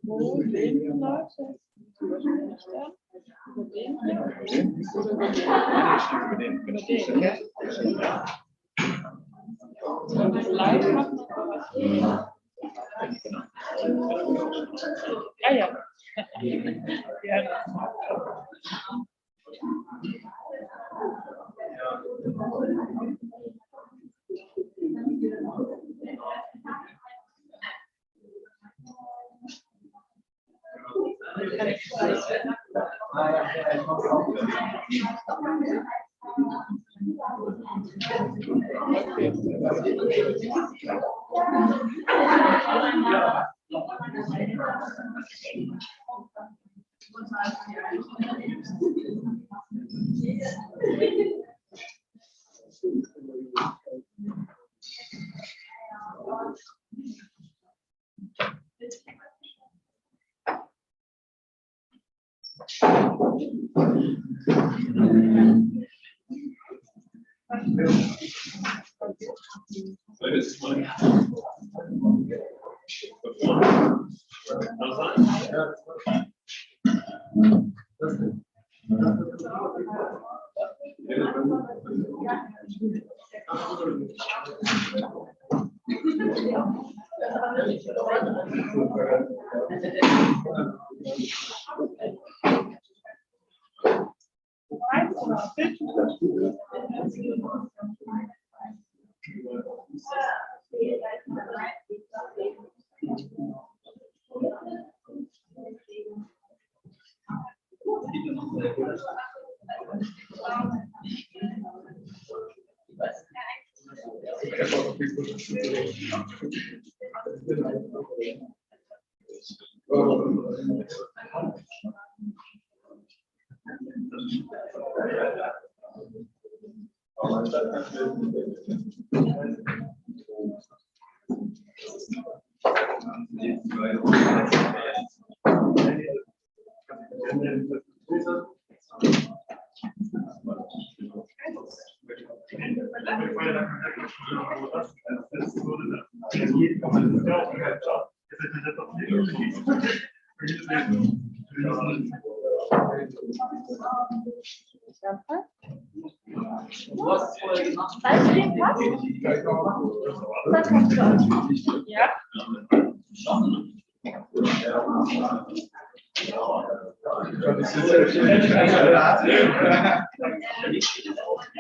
Wo sehen die Leute? Über den hier? Oder über den? Über den, ja. Und das Live macht noch was. Ah ja. Ja. Ja.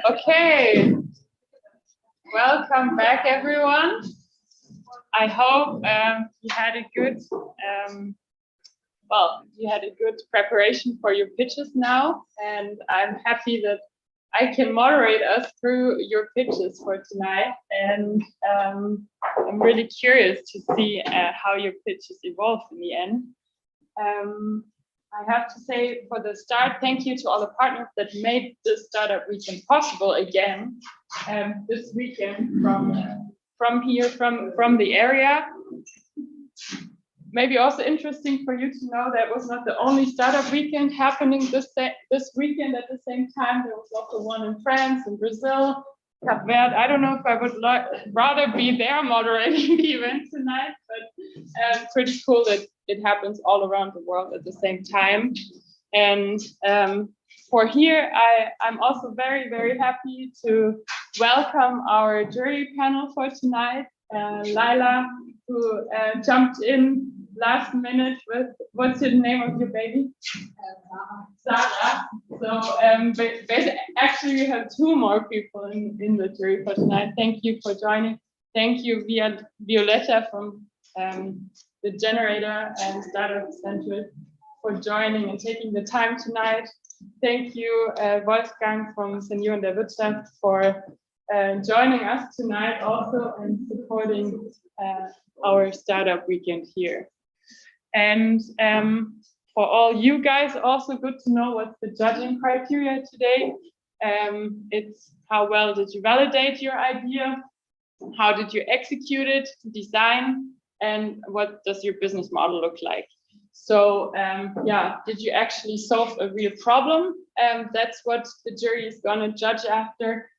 Okay, welcome back, everyone. I hope you had a good, you had a good preparation for your pitches now, and I'm happy that I can moderate us through your pitches for tonight. And I'm really curious to see how your pitches evolve in the end. I have to say, for the start, thank you to all the partners that made this startup weekend possible again. This weekend from here, from the area. Maybe also interesting for you to know that was not the only startup weekend happening this weekend at the same time. There was also one in France and Brazil, Cape Verde. I don't know if I would rather be there moderating the event tonight, but pretty cool that it happens all around the world at the same time. And for here, I'm also very, very happy to welcome our jury panel for tonight. Laila, who jumped in last minute with, what's the name of your baby? Sarah. So actually we have two more people in the jury for tonight. Thank you for joining. Thank you, Violetta from the Generator and Startup Center for joining and taking the time tonight. Thank you, Wolfgang from Senioren der Wirtschaft for joining us tonight also and supporting our startup weekend here. And for all you guys, also good to know what's the judging criteria today. It's how well did you validate your idea? How did you execute it, design, and what does your business model look like? So yeah, did you actually solve a real problem? That's what the jury is gonna judge after.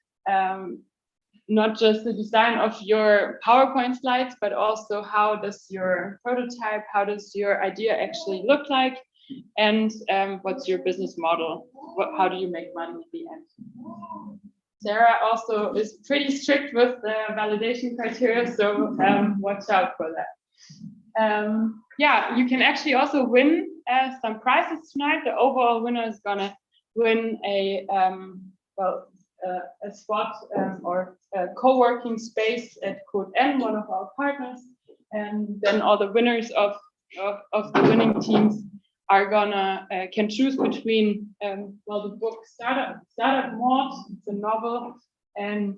Not just the design of your PowerPoint slides, but also how does your prototype, how does your idea actually look like? And what's your business model? How do you make money at the end? Sarah also is pretty strict with the validation criteria, so watch out for that. Yeah, you can actually also win some prizes tonight. The overall winner is gonna win a spot or a co-working space at Code N, one of our partners, and then all the winners of the winning teams are gonna can choose between the book Startup Mode, it's a novel, and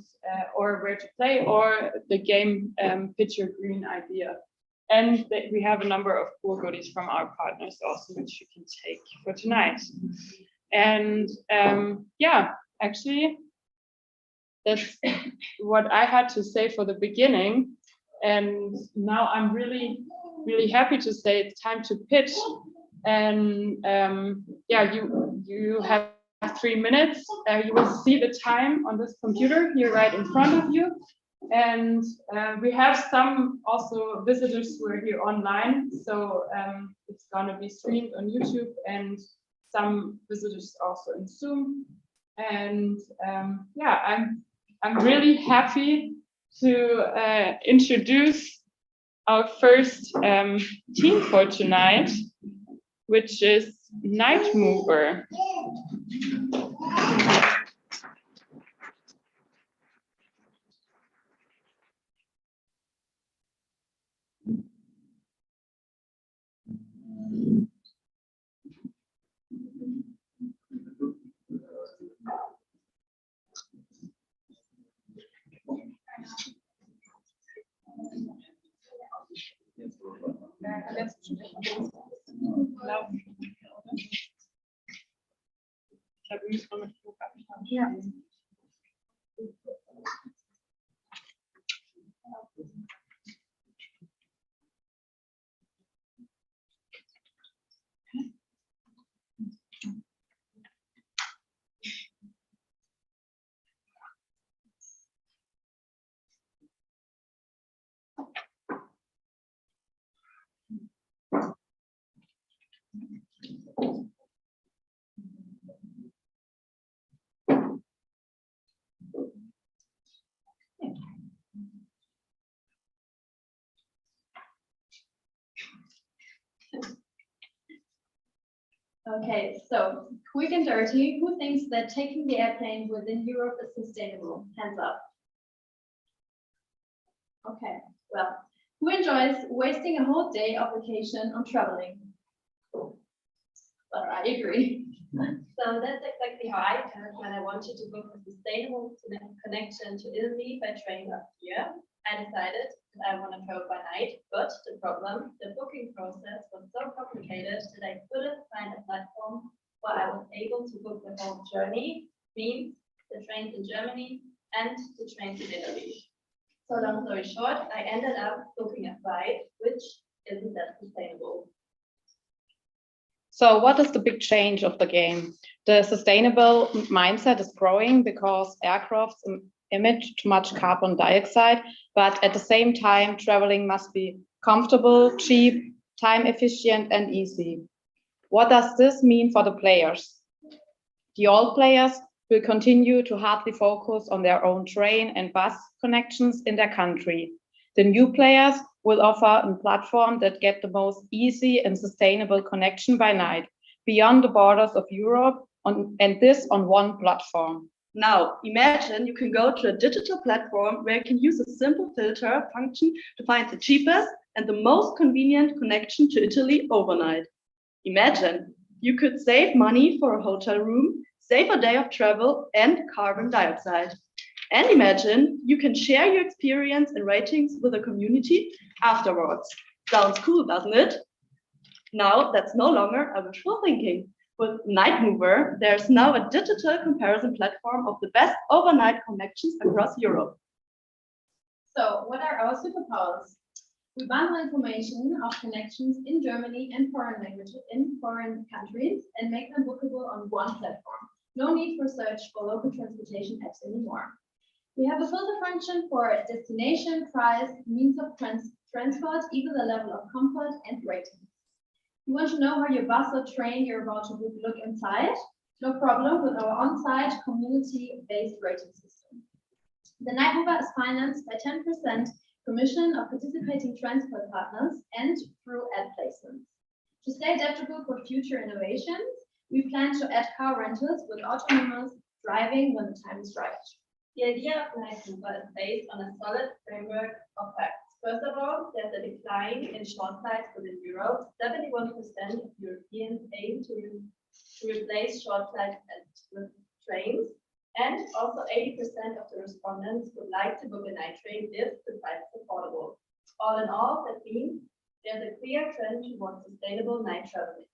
or Where to Play, or the game Pitch Your Green Idea. And we have a number of cool goodies from our partners also, which you can take for tonight. And yeah, actually, that's what I had to say for the beginning. And now I'm really, really happy to say it's time to pitch. And yeah, you have 3 minutes. You will see the time on this computer here right in front of you. And we have some also visitors who are here online. So it's gonna be streamed on YouTube, and some visitors also in Zoom. And yeah, I'm really happy to introduce our first team for tonight, which is Night Mover. Ja. Okay, so quick and dirty, who thinks that taking the airplane within Europe is sustainable? Hands up. Okay, well, who enjoys wasting a whole day of vacation on traveling? Well, I agree. So that's exactly how I felt when I wanted to book a sustainable connection to Italy by train last year. I decided that I want to travel by night, but the booking process was so complicated that I couldn't find a platform where I was able to book the whole journey, means the trains in Germany and the trains in Italy. So long story short, I ended up booking a flight, which isn't that sustainable. So what is the big change of the game? The sustainable mindset is growing because aircrafts emit too much carbon dioxide, but at the same time, traveling must be comfortable, cheap, time efficient, and easy. What does this mean for the players? The old players will continue to hardly focus on their own train and bus connections in their country. The new players will offer a platform that gets the most easy and sustainable connection by night, beyond the borders of Europe, and this on one platform. Now, imagine you can go to a digital platform where you can use a simple filter function to find the cheapest and the most convenient connection to Italy overnight. Imagine you could save money for a hotel room, save a day of travel, and carbon dioxide. And imagine you can share your experience and ratings with the community afterwards. Sounds cool, doesn't it? Now that's no longer a wishful thinking. With Night Mover, there's now a digital comparison platform of the best overnight connections across Europe. So what are our superpowers? We bundle information of connections in Germany and foreign languages in foreign countries and make them bookable on one platform. No need for search for local transportation apps anymore. We have a filter function for destination, price, means of transport, even the level of comfort and rating. You want to know how your bus or train you're about to book look inside? No problem with our on-site community-based rating system. The Night Mover is financed by 10% commission of participating transport partners and through ad placements. To stay adaptable for future innovations, we plan to add car rentals with autonomous driving when the time is right. The idea of Night Mover is based on a solid framework of facts. First of all, there's a decline in short flights within Europe. 71% of Europeans aim to replace short flights with trains. And also 80% of the respondents would like to book a night train if the price is affordable. All in all, that means there's a clear trend towards sustainable night traveling.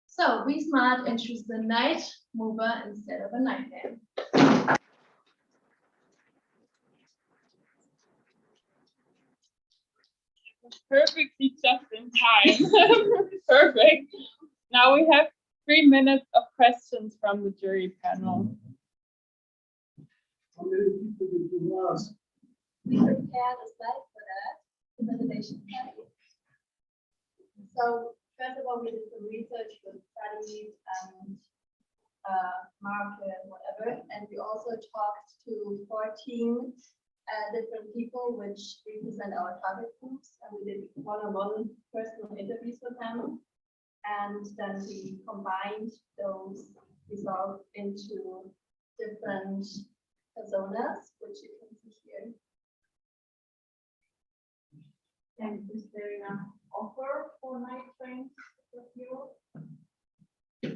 So be smart and choose the Night Mover instead of a night van. Perfectly just in time. Perfect. Now we have 3 minutes of questions from the jury panel. How many people did you ask? We prepared a slide for that, the presentation slide. So first of all, we did some research with studies and market, whatever, and we also talked to 14 different people which represent our target groups, and we did one-on-one personal interviews with them, and then we combined those results into different personas, which you can see here. And is there an offer for night trains with you?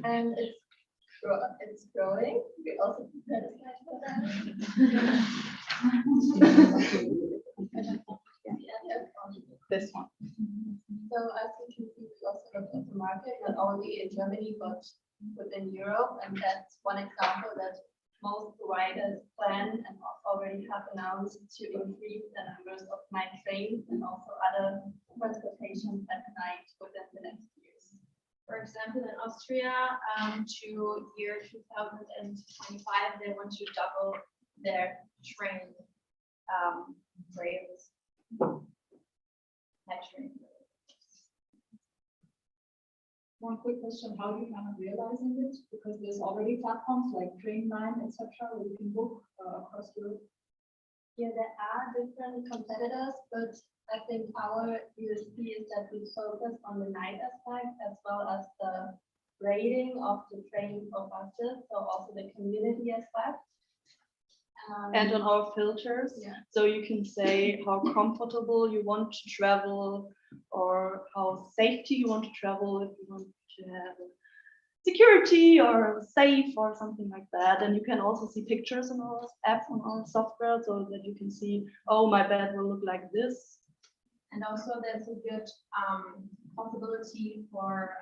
And it's growing. We also prepared a slide for that. This one. So as you can see, we also looked at the market, not only in Germany, but within Europe. And that's one example that most providers plan and already have announced to increase the numbers of night trains and also other transportations at night within the next years. For example, in Austria, to year 2025, they want to double their train rails. Night train. One quick question, how do you kind of realizing it? Because there's already platforms like Trainline, etc., where you can book across Europe. Yeah, there are different competitors, but I think our USP is that we focus on the night aspect as well as the rating of the trains or buses, so also the community aspect. And on our filters, Yeah. so you can say how comfortable you want to travel or how safety you want to travel, if you want to have security or safe or something like that. And you can also see pictures on our app, on our software, so that you can see, oh, my bed will look like this. And also there's a good possibility for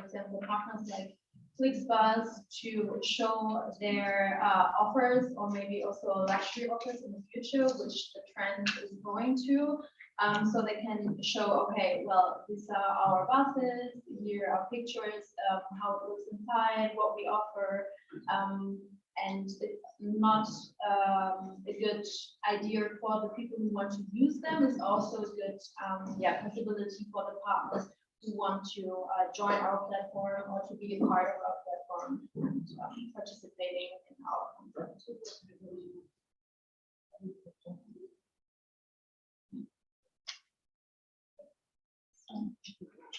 example, partners like Flixbus to show their offers or maybe also luxury offers in the future, which the trend is going to. So they can show, okay, well, these are our buses, here are pictures of how it looks inside, what we offer. And it's not a good idea for the people who want to use them. It's also a good possibility for the partners who want to join our platform or to be a part of our platform and participating in our content.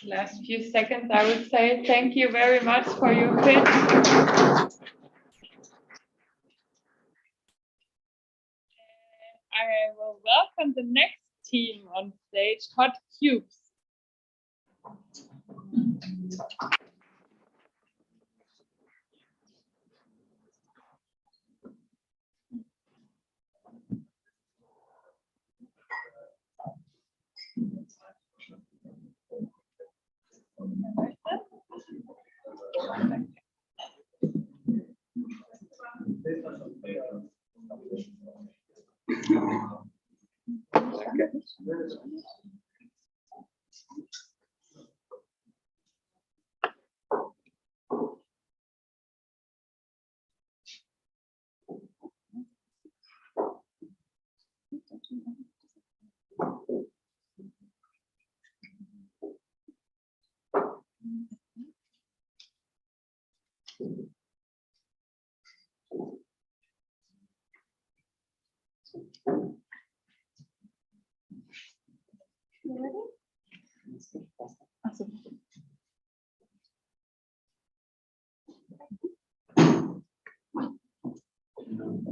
Last few seconds, I would say thank you very much for your pitch. I will welcome the next team on stage, Hot Cubes.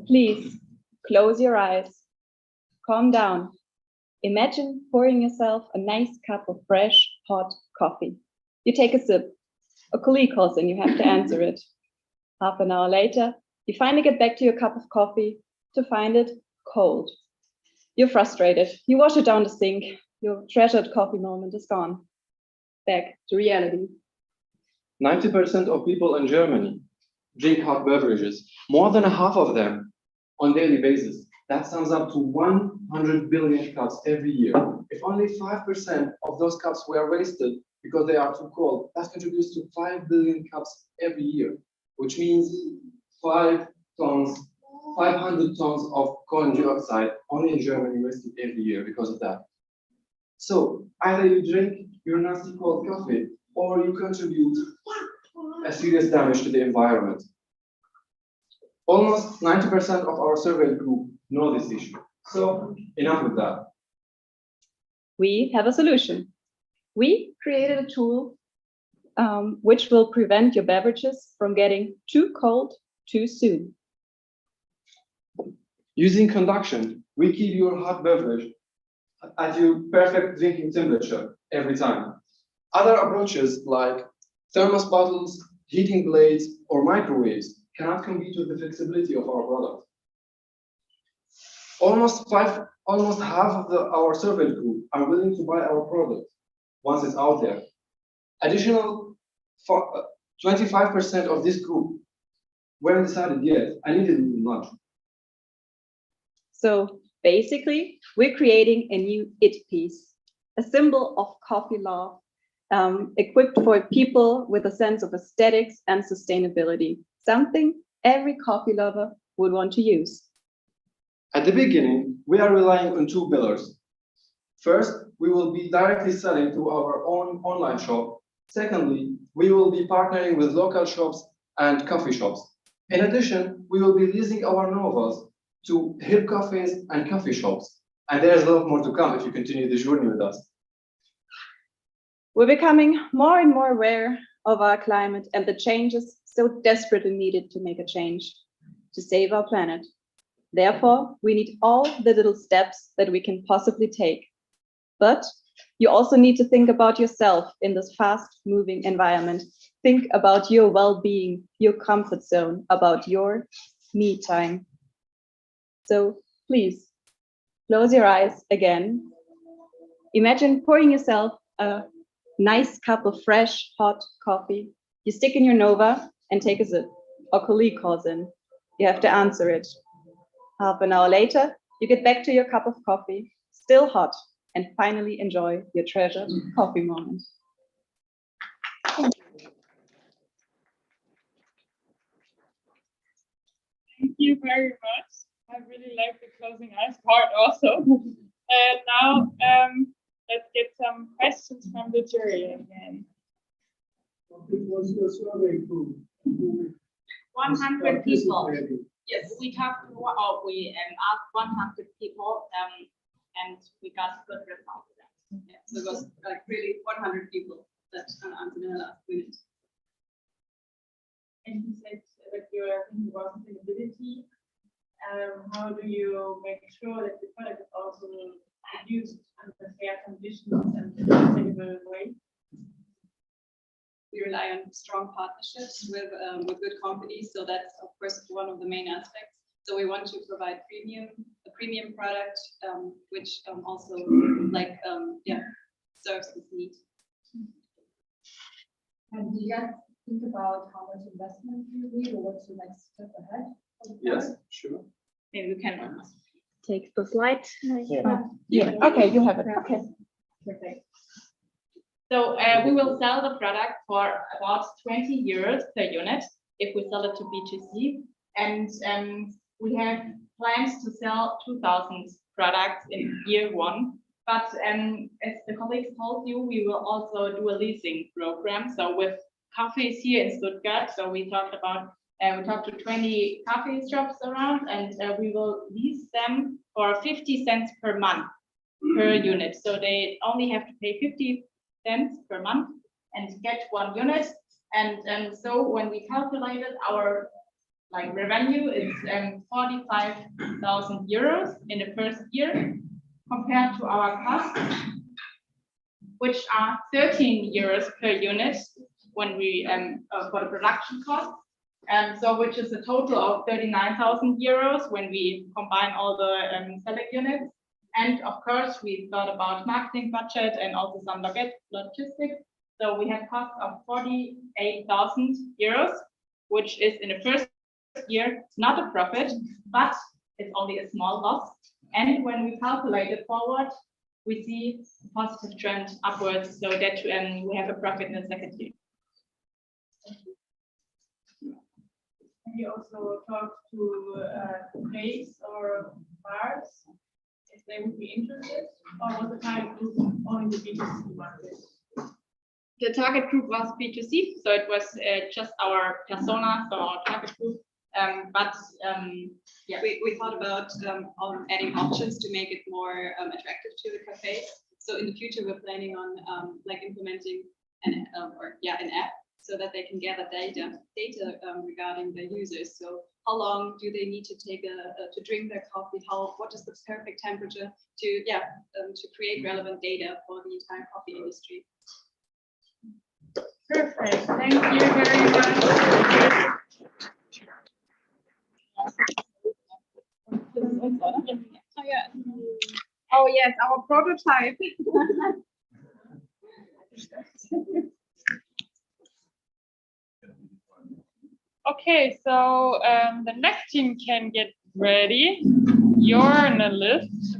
Please close your eyes, calm down. Imagine pouring yourself a nice cup of fresh, hot coffee. You take a sip. A colleague calls and you have to answer it. Half an hour later, you finally get back to your cup of coffee to find it cold. You're frustrated. You wash it down the sink. Your treasured coffee moment is gone. Back to reality. 90% of people in Germany drink hot beverages, more than half of them on daily basis. That sums up to 100 billion cups every year. If only 5% of those cups were wasted because they are too cold, that contributes to 5 billion cups every year, which means 500 tons of carbon dioxide only in Germany wasted every year because of that. So either you drink your nasty cold coffee or you contribute a serious damage to the environment. Almost 90% of our survey group know this issue. So enough with that. We have a solution. We created a tool which will prevent your beverages from getting too cold too soon. Using conduction, we keep your hot beverage at your perfect drinking temperature every time. Other approaches like thermos bottles, heating blades, or microwaves cannot compete with the flexibility of our product. Almost half of our survey group are willing to buy our product once it's out there. Additional 25% of this group weren't decided yet. I need a little nudge. So basically, we're creating a new IT piece, a symbol of coffee love, equipped for people with a sense of aesthetics and sustainability, something every coffee lover would want to use. At the beginning, we are relying on two pillars. First, we will be directly selling through our own online shop. Secondly, we will be partnering with local shops and coffee shops. In addition, we will be leasing our novels to hip cafes and coffee shops. And there's a lot more to come if you continue the journey with us. We're becoming more and more aware of our climate and the changes so desperately needed to make a change, to save our planet. Therefore, we need all the little steps that we can possibly take. But you also need to think about yourself in this fast-moving environment. Think about your well-being, your comfort zone, about your me time. So please, close your eyes again. Imagine pouring yourself a nice cup of fresh, hot coffee. You stick in your Nova and take a sip. A colleague calls in. You have to answer it. Half an hour later, you get back to your cup of coffee, still hot, and finally enjoy your treasured coffee moment. Thank you very much. I really like the closing eyes part also. And now let's get some questions from the jury again. What was your survey group? 100 people. Yes, we talked to, or we asked 100 people, and we got good results. Yeah, so it was like really 100 people that answered in the last minute. And you said that your thinking about sustainability. How do you make sure that the product is also produced under fair conditions and in a sustainable way? We rely on strong partnerships with good companies, so that's of course one of the main aspects. So we want to provide a premium product, which also serves this need. And do you guys think about how much investment you need or what's the next step ahead? Yes, sure. Maybe we can. take the slide. Yeah, okay, you have it. Okay. Perfect. So we will sell the product for about 20 euros per unit if we sell it to B2C. And we have plans to sell 2,000 products in year one. But as the colleagues told you, we will also do a leasing program. So with cafes here in Stuttgart, so we talked to 20 coffee shops around, and we will lease them for 50 cents per month per unit. So they only have to pay 50 cents per month and get one unit. And so when we calculated our revenue is 45,000 euros in the first year compared to our costs, which are 13 euros per unit when we for the production costs. So which is a total of 39,000 euros when we combine all the select units. And of course, we thought about marketing budget and also some logistics. So we have cost of 48,000 euros, which is in the first year not a profit, but it's only a small loss. And when we calculate it forward, we see a positive trend upwards, so that we have a profit in the second year. Have you also talked to cafes or bars if they would be interested, or was the target group only the B2C market? The target group was B2C, so it was just our persona, so our target group. Yeah, we thought about adding options to make it more attractive to the cafes. So in the future, we're planning on implementing an app so that they can gather data regarding their users. So how long do they need to take to drink their coffee? What is the perfect temperature to create relevant data for the entire coffee industry? Perfect. Thank you very much. Oh yes, our prototype. Okay, so the next team can get ready. Journalist.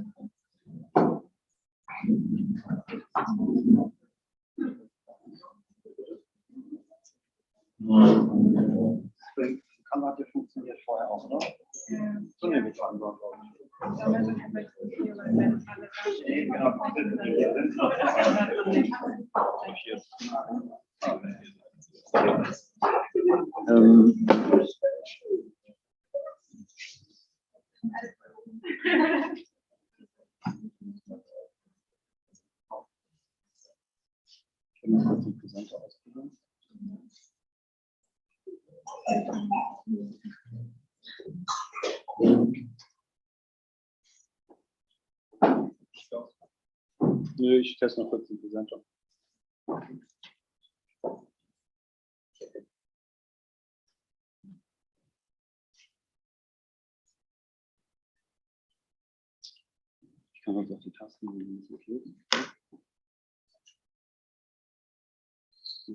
Kamera funktioniert vorher auch, oder? So nehme ich an, glaube Nö, ich teste noch kurz den Präsenter. Ich kann uns auf die Tasten nehmen, wenn es okay ist. Das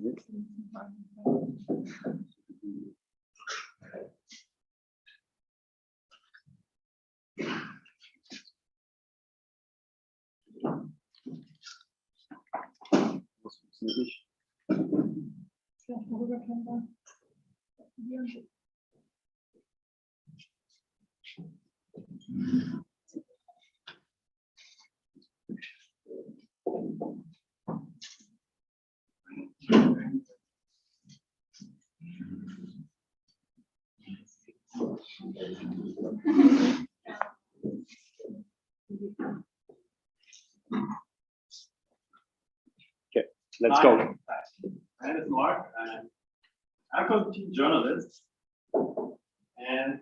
funktioniert nicht. Okay, let's go. My name is Mark, and I'm from Team Journalist, and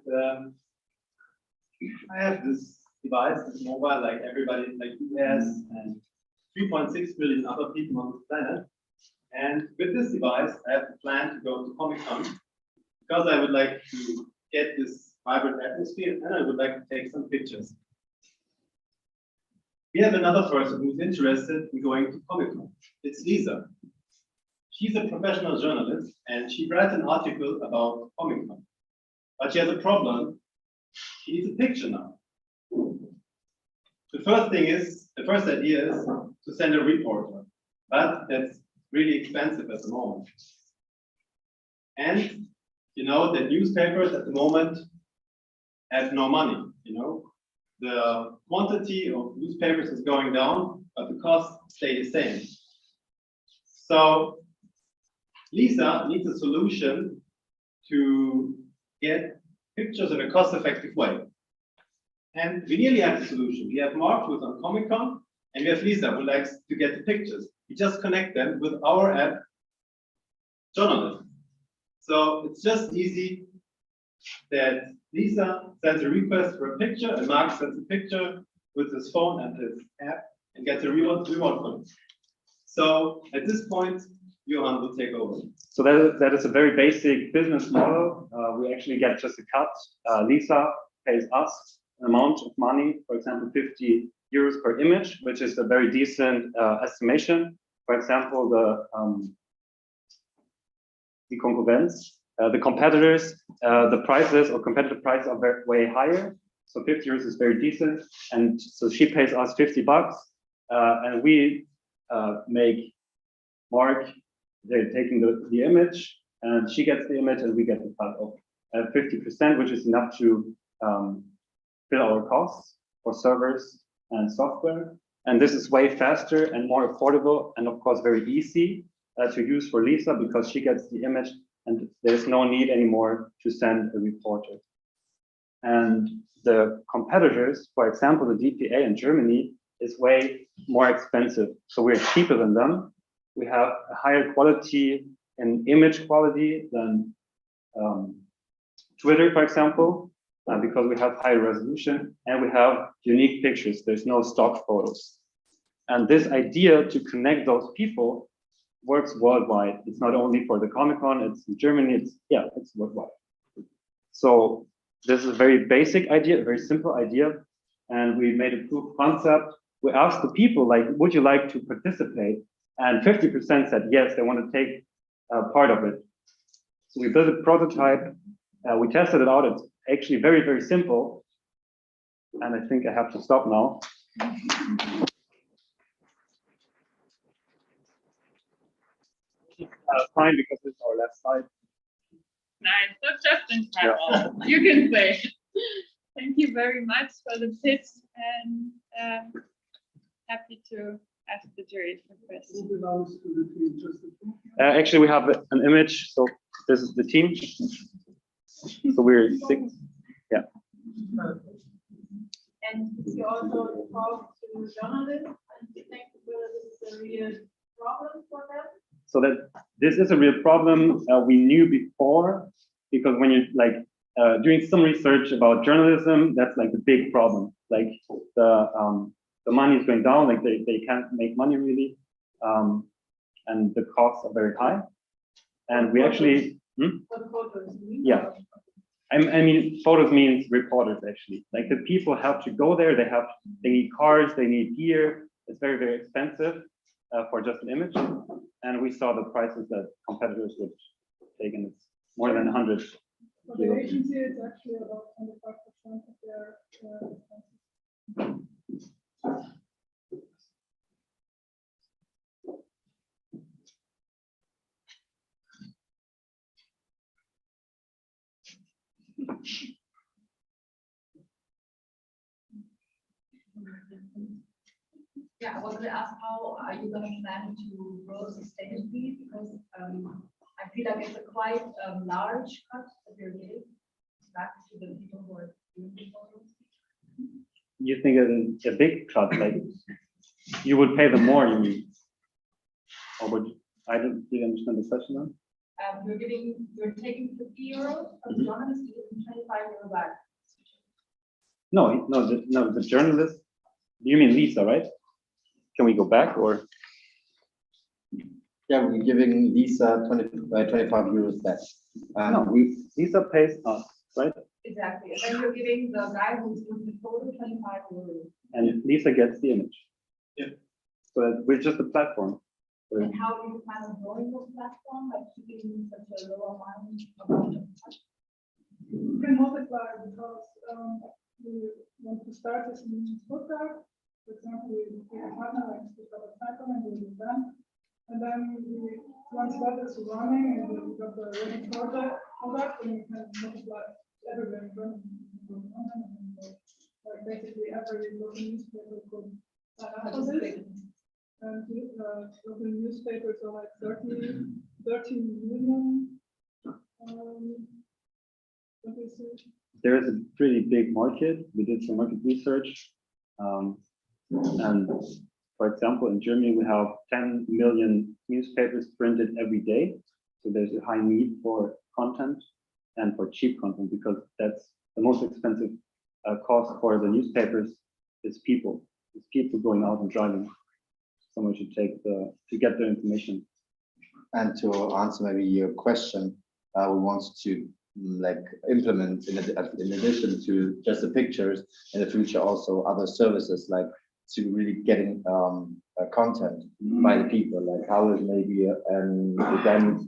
I have this device, this mobile, like everybody, like you has, and 3.6 million other people on the planet. And with this device, I have the plan to go to Comic-Con because I would like to get this vibrant atmosphere, and I would like to take some pictures. We have another person who's interested in going to Comic-Con. It's Lisa. She's a professional journalist, and she writes an article about Comic-Con. But she has a problem. She needs a picture now. the first idea is to send a reporter, but that's really expensive at the moment. And you know that newspapers at the moment have no money. You know, the quantity of newspapers is going down, but the costs stay the same. So Lisa needs a solution to get pictures in a cost-effective way. And we nearly have the solution. We have Mark, who's on Comic-Con, and we have Lisa, who likes to get the pictures. We just connect them with our app, Journalism. So it's just easy that Lisa sends a request for a picture, and Mark sends a picture with his phone and his app, and gets a reward from it. So at this point, Johan will take over. So that is a very basic business model. We actually get just a cut. Lisa pays us an amount of money, for example, 50 euros per image, which is a very decent estimation. For example, the concurrents, the competitors, the prices or competitive prices are way higher. So 50 euros is very decent. And so she pays us 50 bucks, and we make Mark, they're taking the image, and she gets the image, and we get the cut of 50%, which is enough to fill our costs for servers and software. And this is way faster and more affordable, and of course very easy to use for Lisa, because she gets the image, and there's no need anymore to send a reporter. And the competitors, for example, the DPA in Germany, is way more expensive. So we're cheaper than them. We have a higher quality in image quality than Twitter, for example, because we have higher resolution, and we have unique pictures. There's no stock photos. And this idea to connect those people works worldwide. It's not only for the Comic-Con, it's in Germany, it's worldwide. So this is a very basic idea, a very simple idea. And we made a proof of concept. We asked the people, like, would you like to participate? And 50% said yes, they want to take part of it. So we built a prototype, we tested it out. It's actually very, very simple. And I think I have to stop now. Fine, because it's our last slide. Nice, that's just incredible. You can say. Thank you very much for the tips, and happy to ask the jury for questions. Actually, we have an image. So this is the team. So we're 6. Yeah. And you also talk to journalists, and you think whether this is a real problem for them? So that this is a real problem. We knew before, because when you're like doing some research about journalism, that's like the big problem. Like the money is going down, like they can't make money really, and the costs are very high. And we actually, What photos you mean? yeah, I mean photos means reporters actually. Like the people have to go there. They need cars, they need gear. It's very, very expensive for just an image. And we saw the prices that competitors would take, and it's more than 100. For the agency, it's actually about 25% of their expenses. Yeah, I wanted to ask, how are you going to plan to grow sustainably? Because I feel like it's a quite large cut that you're giving back to the people who are doing the photos. You think it's a big cut, like you would pay them more, you mean? Or would you, I didn't understand the question now. You're taking 50 euros from the journalist, you give them 25 euros back. No, the journalist. You mean Lisa, right? Can we go back or? Yeah, we're giving Lisa 25 euros back. No, Lisa pays us, right? Exactly. And then you're giving the guy who's doing the photo 25 euros. And Lisa gets the image. Yeah. So that we're just a platform. And how do you plan on growing this platform by keeping such a low amount? You can multiply because we want to start this in Stuttgart, for example, we have a partner like Stuttgart and we do that. And then once that is running and we got the ready product, and we can multiply everywhere in Germany. Like basically every local newspaper could sign up for this. And local newspapers are like 13 million. There's a pretty big market. We did some market research. And for example, in Germany, we have 10 million newspapers printed every day. So there's a high need for content and for cheap content, because that's the most expensive cost for the newspapers is people. It's people going out and driving. Someone should take to get the information. And to answer maybe your question, we want to implement in addition to just the pictures in the future also other services, like to really getting content by the people, like how is maybe an event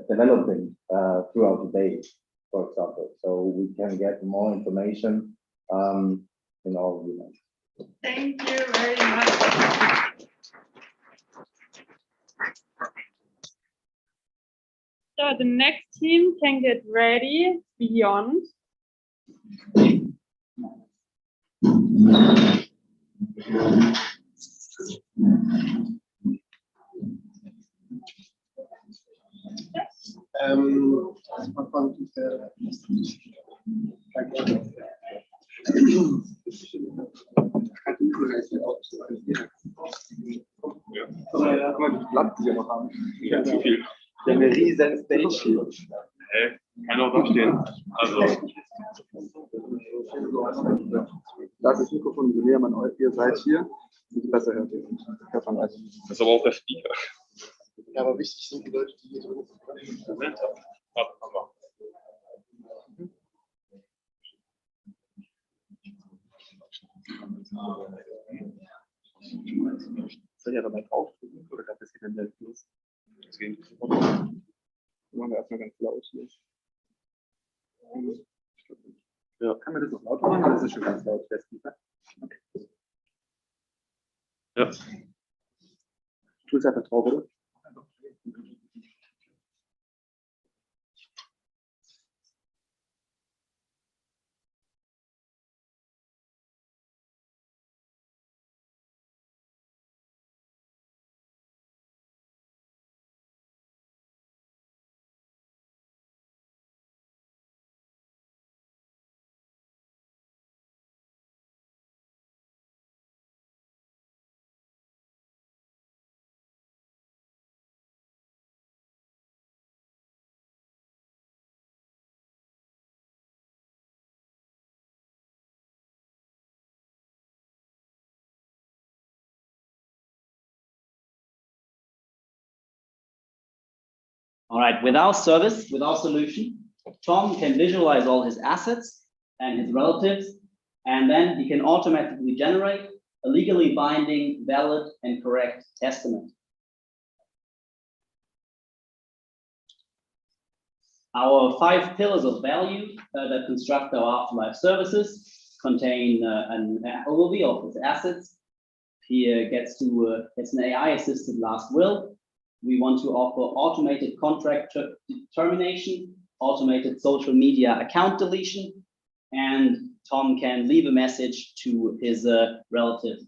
developing throughout the day, for example, so we can get more information in all of them. Thank you very much. So the next team can get ready beyond. Blatt, die wir noch haben. Ja, zu viel. Wir haben eine riesen Stage hier. Kann auch da stehen. Also. Das ist Mikrofon, je näher ihr seid hier, desto besser hört ihr. Das ist aber auch der Speaker. Ja, aber wichtig sind die Leute, die hier so sind. Moment. Soll ich aber mal draufdrücken oder gab es hier dann direkt los? Das ging. Machen wir erstmal ganz laut hier. Ja, kann man das noch lauter machen? Das ist schon ganz laut, der Speaker. Okay. Ja. Tu es einfach drauf, oder? All right, with our service, with our solution, Tom can visualize all his assets and his relatives, and then he can automatically generate a legally binding, valid, and correct testament. Our 5 pillars of value that construct our afterlife services contain an overview of his assets. He gets an AI-assisted last will. We want to offer automated contract termination, automated social media account deletion, and Tom can leave a message to his relative.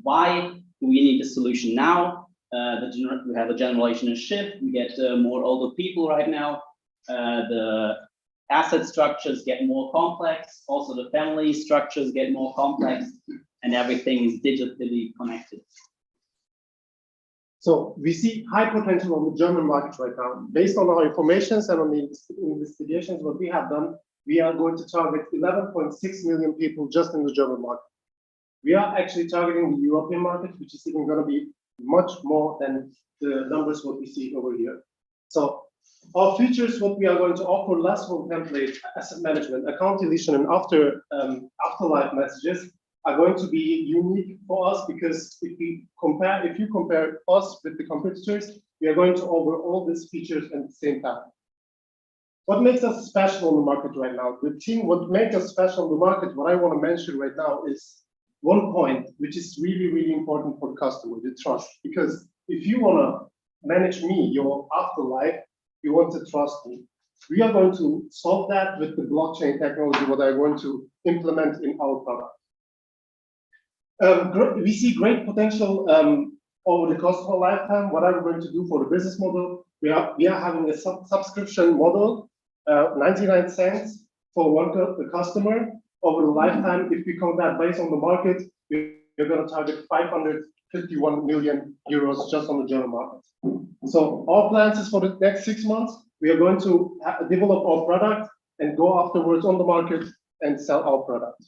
Why do we need this solution now? We have a generational shift. We get more older people right now. The asset structures get more complex. Also, the family structures get more complex, and everything is digitally connected. So we see high potential on the German market right now. Based on our informations and on the investigations, what we have done, we are going to target 11.6 million people just in the German market. We are actually targeting the European market, which is even going to be much more than the numbers what we see over here. So our features, what we are going to offer, last will template, asset management, account deletion, and afterlife messages are going to be unique for us, because if you compare us with the competitors, we are going to offer all these features at the same time. What makes us special on the market right now? What makes us special on the market, what I want to mention right now is one point, which is really, really important for the customer, the trust. Because if you want to manage me, your afterlife, you want to trust me. We are going to solve that with the blockchain technology, what I'm going to implement in our product. We see great potential over the customer lifetime. What I'm going to do for the business model, we are having a subscription model, 99 cents for one customer over the lifetime. If we count that based on the market, we're going to target 551 million euros just on the German market. So our plans is for the next 6 months, we are going to develop our product and go afterwards on the market and sell our product.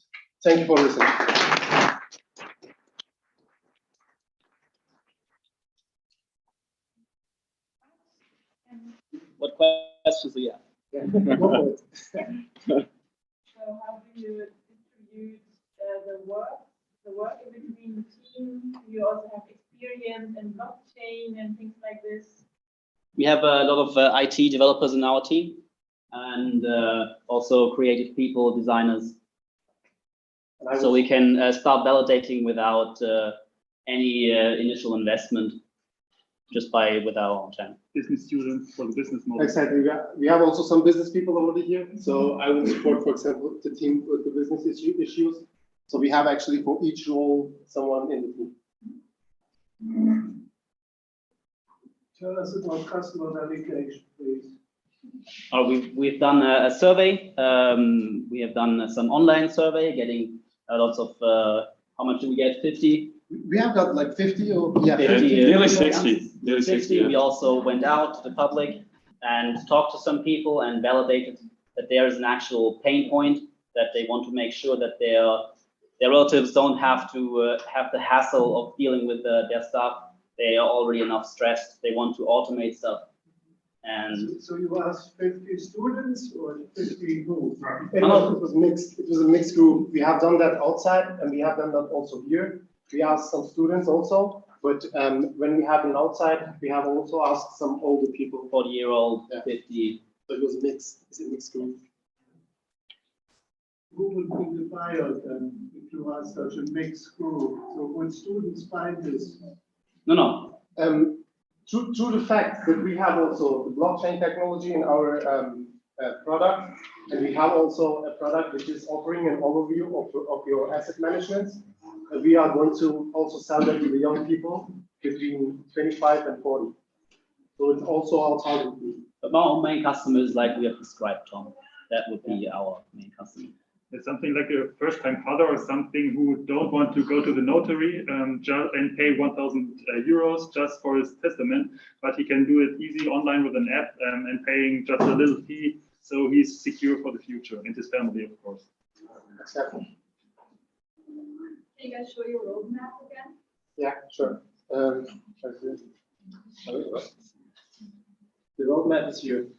Thank you for listening. What questions do you have? So how do you distribute the work in between the team? Do you also have experience in blockchain and things like this? We have a lot of IT developers in our team, and also creative people, designers. So we can start validating without any initial investment, just with our own channel. Business students for the business model. Exactly. We have also some business people already here. So I will support, for example, the team with the business issues. So we have actually for each role someone in the team. Tell us about customer validation, please. We've done a survey. We have done some online survey, getting lots of, how much do we get? 50? We have got like 50 or 50, nearly 60. Nearly 60. Yeah. We also went out to the public and talked to some people and validated that there is an actual pain point, that they want to make sure that their relatives don't have to have the hassle of dealing with their stuff. They are already enough stressed. They want to automate stuff. And so you asked 50 students or 50 who? It was mixed. It was a mixed group. We have done that outside and we have done that also here. We asked some students also, but when we have an outside, we have also asked some older people. 40-year-old, 50. So it was mixed. It's a mixed group. Who would be the buyer then if you are such a mixed group? So would students find this? No. Through the fact that we have also the blockchain technology in our product, and we have also a product which is offering an overview of your asset management, we are going to also sell them to the young people between 25 and 40. So it's also our target group. But our main customer is like we have described, Tom. That would be our main customer. It's something like a first-time father or something who don't want to go to the notary and pay 1,000 euros just for his testament, but he can do it easy online with an app and paying just a little fee, so he's secure for the future and his family, of course. Exactly. Can you guys show your roadmap again? Yeah, sure. The roadmap is here.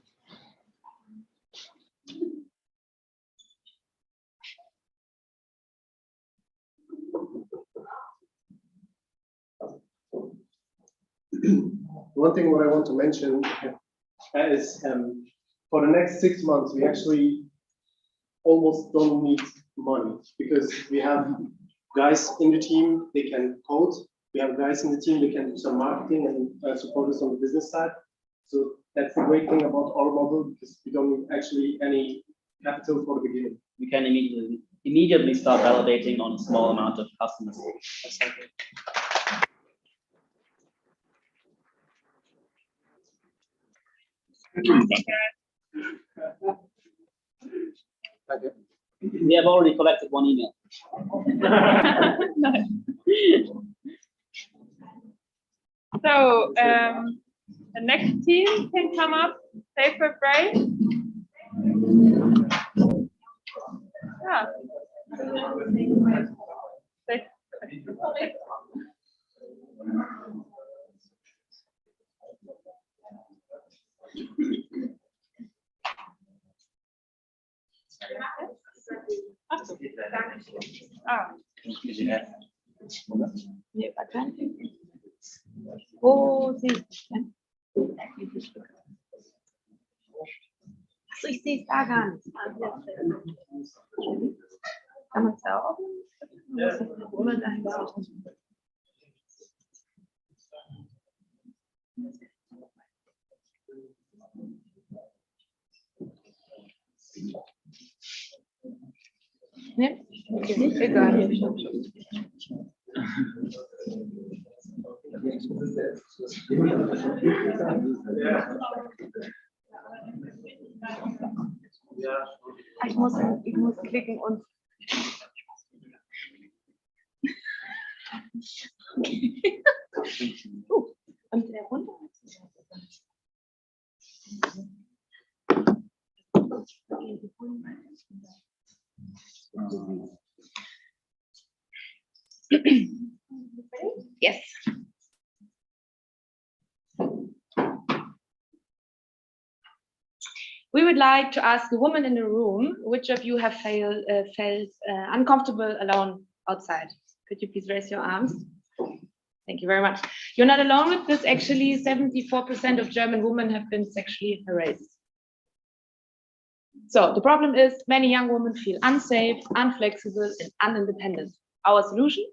One thing what I want to mention is for the next 6 months, we actually almost don't need money because we have guys in the team, they can code. We have guys in the team, they can do some marketing and support us on the business side. So that's the great thing about our model because we don't need actually any capital for the beginning. We can immediately start validating on a small amount of customers. We have already collected one email. So the next team can come up, take a break. Yeah. Wo siehst du denn? So ich sehe es da gar nicht. Kann man es da auch? Ne? Egal. Ich muss klicken und. Und der runter. Yes. We would like to ask the woman in the room, which of you have felt uncomfortable alone outside? Could you please raise your arms? Thank you very much. You're not alone with this. Actually, 74% of German women have been sexually harassed. So the problem is many young women feel unsafe, unflexible, and unindependent. Our solution?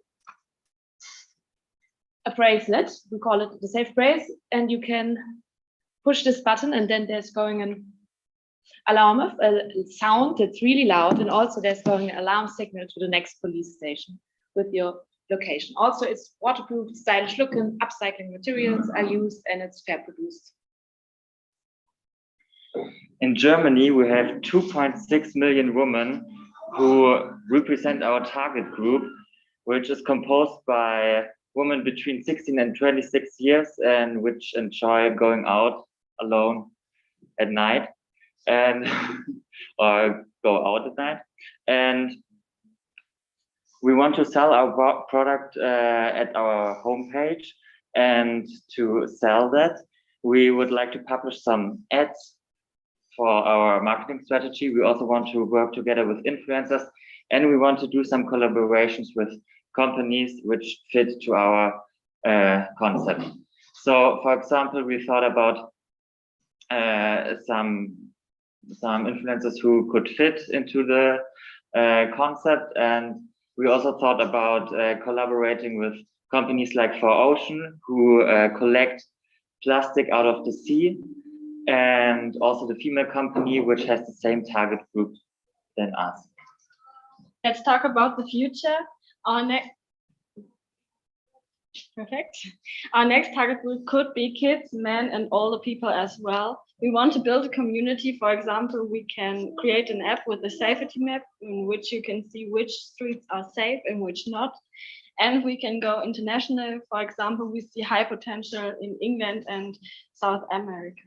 A bracelet. We call it the safe brace, and you can push this button, and then there's going an alarm, a sound that's really loud, and also there's going an alarm signal to the next police station with your location. Also, it's waterproof, stylish looking, upcycling materials are used, and it's fair produced. In Germany, we have 2.6 million women who represent our target group, which is composed by women between 16 and 26 years and which enjoy going out alone at night and or go out at night. And we want to sell our product at our homepage, and to sell that, we would like to publish some ads for our marketing strategy. We also want to work together with influencers, and we want to do some collaborations with companies which fit to our concept. So, for example, we thought about some influencers who could fit into the concept, and we also thought about collaborating with companies like 4Ocean, who collect plastic out of the sea, and also the female company, which has the same target group than us. Let's talk about the future. Our next target group could be kids, men, and older people as well. We want to build a community. For example, we can create an app with a safety map in which you can see which streets are safe and which not. And we can go international. For example, we see high potential in England and South America.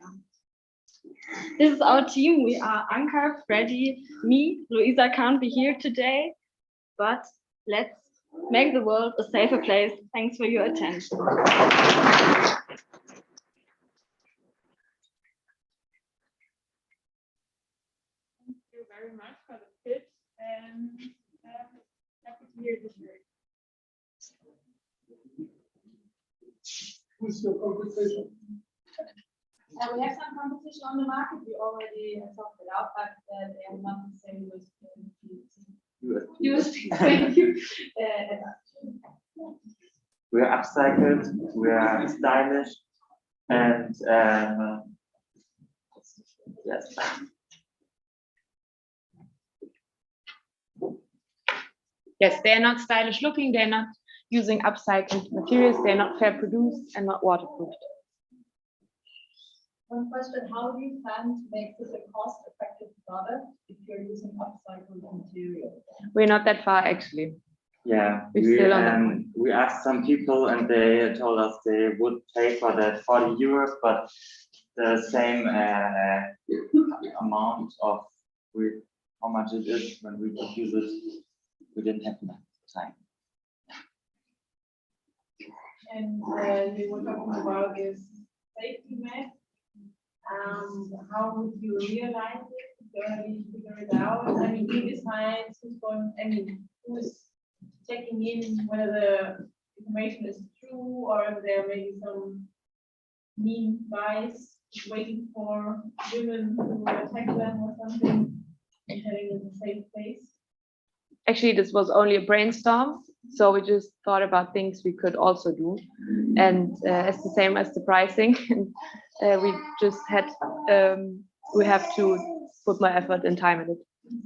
This is our team. We are Anka, Freddy, me. Luisa can't be here today, but let's make the world a safer place. Thanks for your attention. Thank you very much for the pitch, and happy to hear this work. Who's your competition? We have some competition on the market. We already talked it out, but they are not the same with USP. Thank you. We are upcycled, we are stylish, and yes. Yes, they're not stylish looking, they're not using upcycled materials, they're not fair produced and not waterproofed. One question, how do you plan to make this a cost-effective product if you're using upcycled material? We're not that far actually. Yeah, we asked some people and they told us they would pay for that 40 euros, but the same amount of how much it is when we could use it, we didn't have enough time. And you were talking about this safety map. How would you realize it? Gonna figure it out? I mean, who decides who's going? I mean, who's checking in whether the information is true, or if there may be some mean bias waiting for women to attack them or something and having it in a safe place? Actually, this was only a brainstorm, so we just thought about things we could also do, and it's the same as the pricing. We just had we have to put more effort and time in it.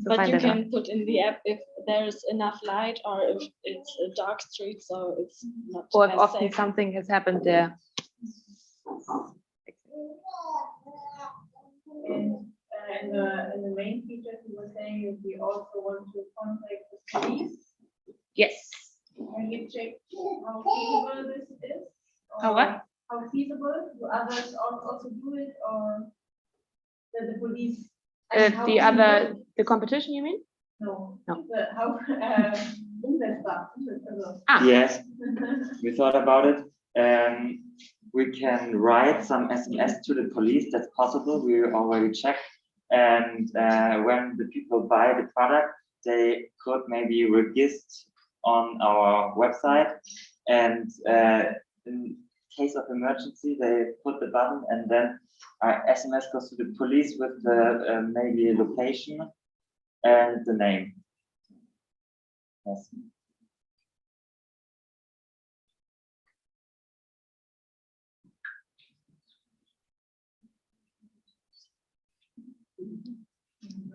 But you can put in the app if there's enough light or if it's a dark street, so it's not Or if as often safe. something has happened there. And in the main features, you were saying that we also want to contact the police. Yes. Can you check how feasible this is? How what? How feasible? Do others also do it, or the police? how The feasible- the competition, you mean? No. No. How, Umsetzbar. Yes, we thought about it. We can write some SMS to the police. That's possible. We already checked. And when the people buy the product, they could maybe register on our website. And in case of emergency, they put the button, and then our SMS goes to the police with the maybe location and the name. Yes.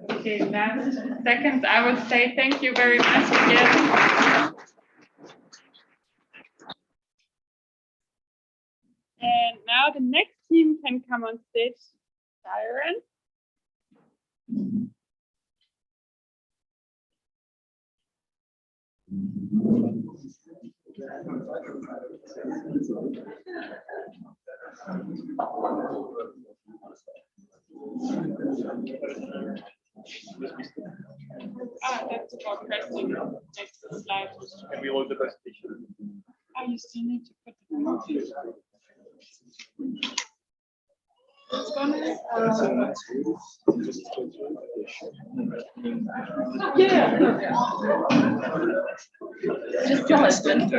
Okay, last seconds, I would say thank you very much again. And now the next team can come on stage. Siren. That's about pressing next slide. Can we hold the presentation? You still need to put the Just your husband.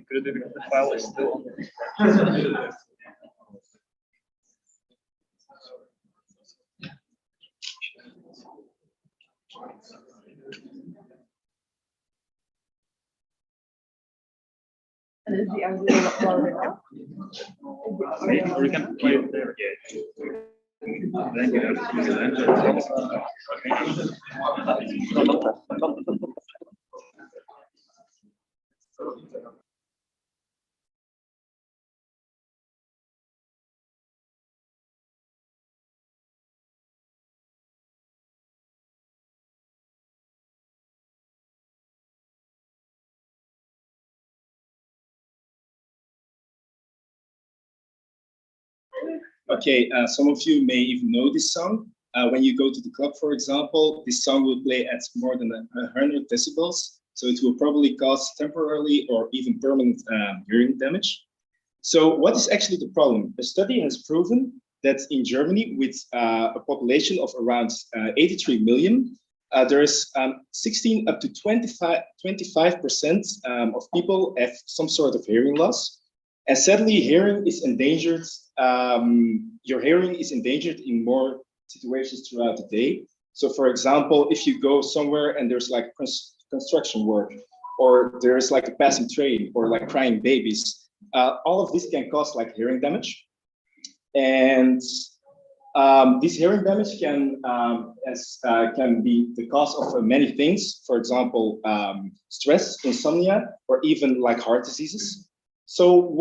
The file is still And is the audio already off? or we can play it there. Then you have to use the Okay, some of you may even know this song. When you go to the club, for example, this song will play at more than 100 decibels. So it will probably cause temporarily or even permanent hearing damage. So what is actually the problem? A study has proven that in Germany, with a population of around 83 million, there is 16 up to 25% of people have some sort of hearing loss. And sadly, hearing is endangered. Your hearing is endangered in more situations throughout the day. So for example, if you go somewhere and there's like construction work, or there's like a passing train, or like crying babies, all of this can cause like hearing damage. And This hearing damage can be the cause of many things. For example, stress, insomnia, or even like heart diseases. So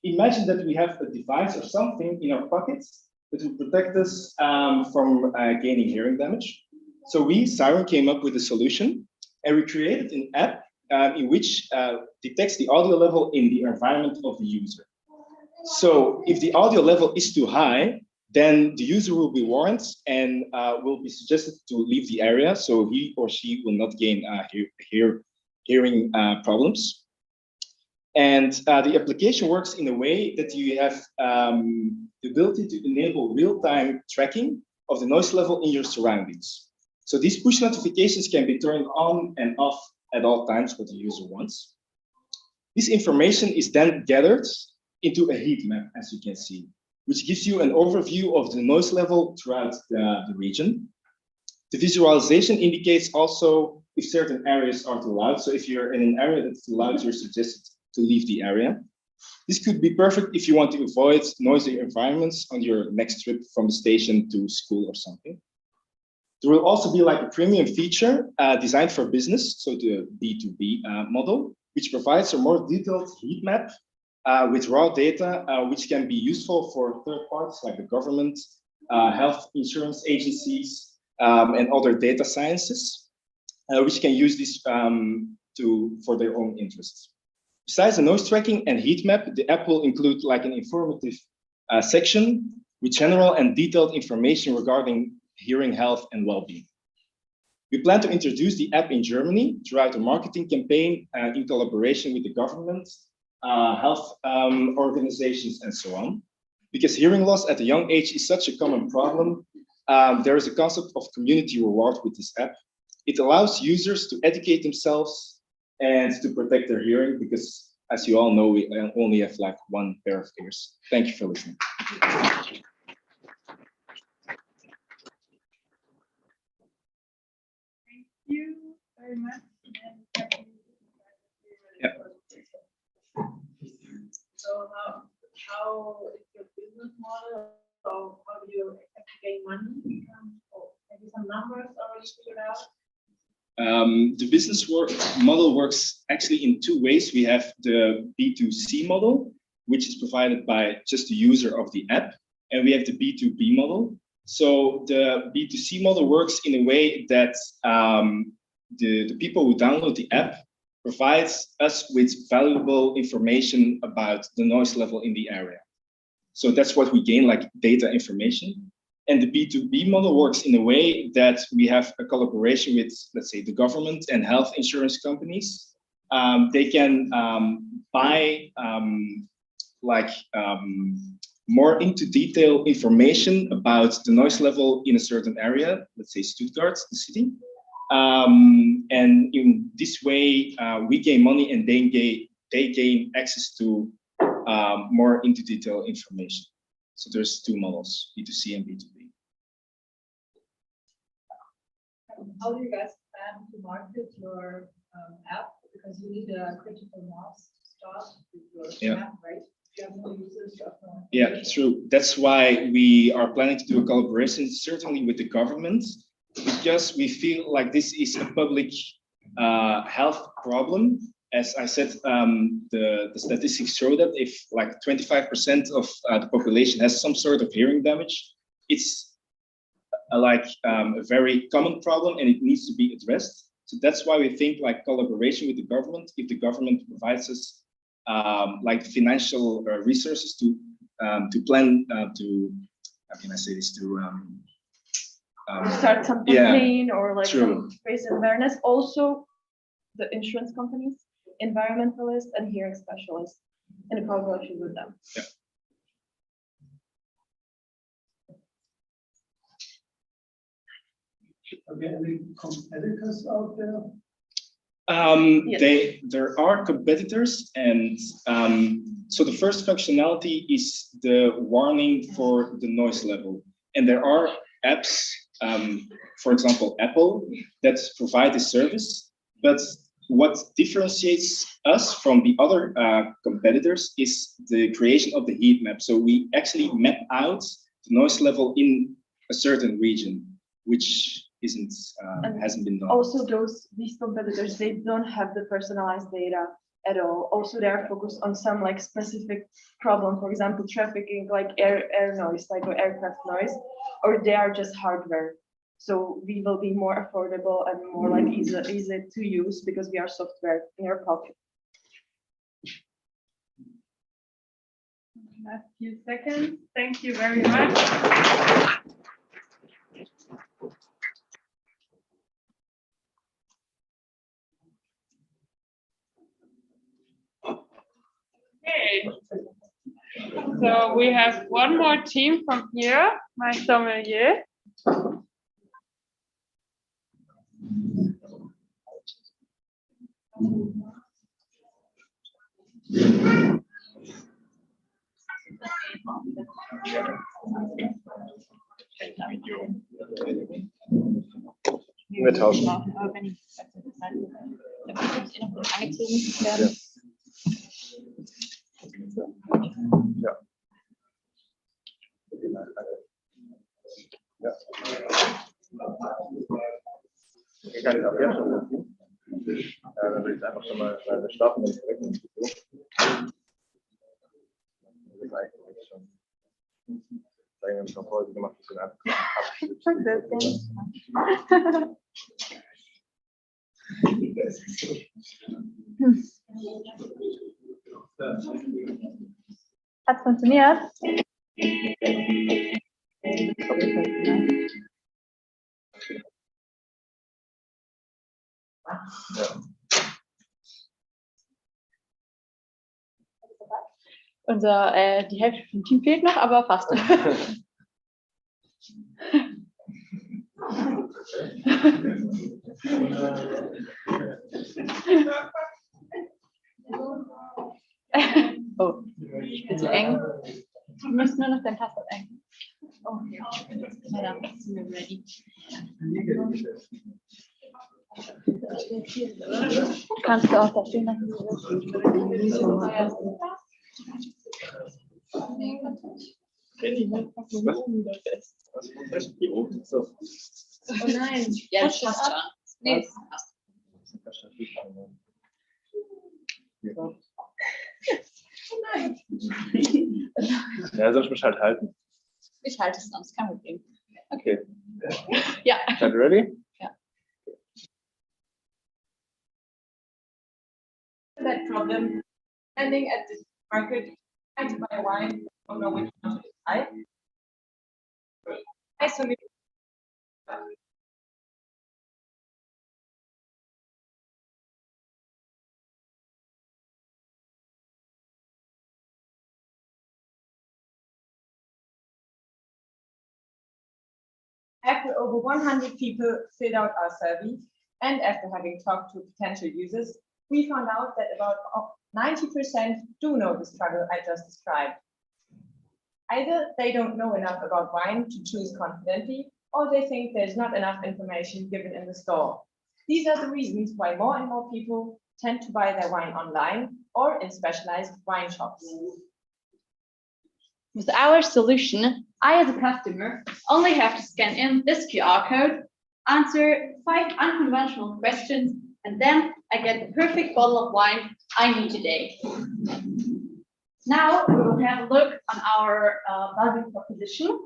imagine that we have a device or something in our pockets that will protect us from gaining hearing damage. So Siren, came up with a solution, and we created an app in which detects the audio level in the environment of the user. So if the audio level is too high, then the user will be warned and will be suggested to leave the area, so he or she will not gain hearing problems. And the application works in a way that you have the ability to enable real-time tracking of the noise level in your surroundings. So these push notifications can be turned on and off at all times what the user wants. This information is then gathered into a heat map, as you can see, which gives you an overview of the noise level throughout the region. The visualization indicates also if certain areas are too loud. So if you're in an area that's too loud, you're suggested to leave the area. This could be perfect if you want to avoid noisy environments on your next trip from the station to school or something. There will also be like a premium feature designed for business, so the B2B model, which provides a more detailed heat map with raw data, which can be useful for third parties like the government, health insurance agencies, and other data sciences, which can use this for their own interests. Besides the noise tracking and heat map, the app will include like an informative section with general and detailed information regarding hearing health and well-being. We plan to introduce the app in Germany throughout a marketing campaign in collaboration with the government, health organizations, and so on. Because hearing loss at a young age is such a common problem, there is a concept of community reward with this app. It allows users to educate themselves and to protect their hearing, because as you all know, we only have like one pair of ears. Thank you for listening. Thank you very much. Yeah. So how is your business model? So how do you expect to gain money? Or maybe some numbers already figured out? The business model works actually in two ways. We have the B2C model, which is provided by just the user of the app, and we have the B2B model. So the B2C model works in a way that the people who download the app provides us with valuable information about the noise level in the area. So that's what we gain, like data information. And the B2B model works in a way that we have a collaboration with, let's say, the government and health insurance companies. They can buy more into detail information about the noise level in a certain area, let's say Stuttgart, the city. And in this way, we gain money and they gain access to more into detail information. So there's two models, B2C and B2B. How do you guys plan to market your app? Because you need a critical mass to start with your app, right? If you have no users, you have no Yeah, true. That's why we are planning to do a collaboration, certainly with the government, because we feel like this is a public health problem. As I said, the statistics show that if like 25% of the population has some sort of hearing damage, it's a very common problem and it needs to be addressed. So that's why we think like collaboration with the government, if the government provides us like financial resources to plan to, how can I say this, to start some campaign or like some raise awareness. Also, the insurance companies, environmentalists, and hearing specialists in a collaboration with them. Yeah. Are there any competitors out there? Yes. There are competitors, and so the first functionality is the warning for the noise level. And there are apps, for example, Apple, that provide this service. But what differentiates us from the other competitors is the creation of the heat map. So we actually map out noise level in a certain region, which hasn't been done. Also, these competitors, they don't have the personalized data at all. Also, they are focused on some like specific problem, for example, trafficking, like air noise, like aircraft noise, or they are just hardware. So we will be more affordable and more like easy to use because we are software in your pocket. Last few seconds. Thank you very much. Okay. So we have one more team from here, my sommelier. Wir tauschen. Ja. Ja. Ich kann es auch jetzt schon nutzen. Dann würde ich es einfach schon mal starten, wenn ich direkt ins Video. Das ist eigentlich schon. Das haben wir schon vorher gemacht, dass wir einfach Hat funktioniert? Die Hälfte vom Team fehlt noch, aber fast. Oh, bisschen eng. Du musst nur noch dein Passwort eingeben. Oh, ja. Na dann, sind wir ready. Kannst du auch da stehen lassen? Oh nein. Ja, das passt schon. Nee, das passt. Nein. Ja, soll ich mich halt halten? Ich halte es sonst, kein Problem. Okay. Ja. Are you ready? Ja. That problem. Standing at the market, trying to buy wine, don't know which one to buy. So after over 100 people filled out our survey, and after having talked to potential users, we found out that about 90% do know the struggle I just described. Either they don't know enough about wine to choose confidently, or they think there's not enough information given in the store. These are the reasons why more and more people tend to buy their wine online or in specialized wine shops. With our solution, I as a customer only have to scan in this QR code, answer 5 unconventional questions, and then I get the perfect bottle of wine I need today. Now we will have a look on our value proposition.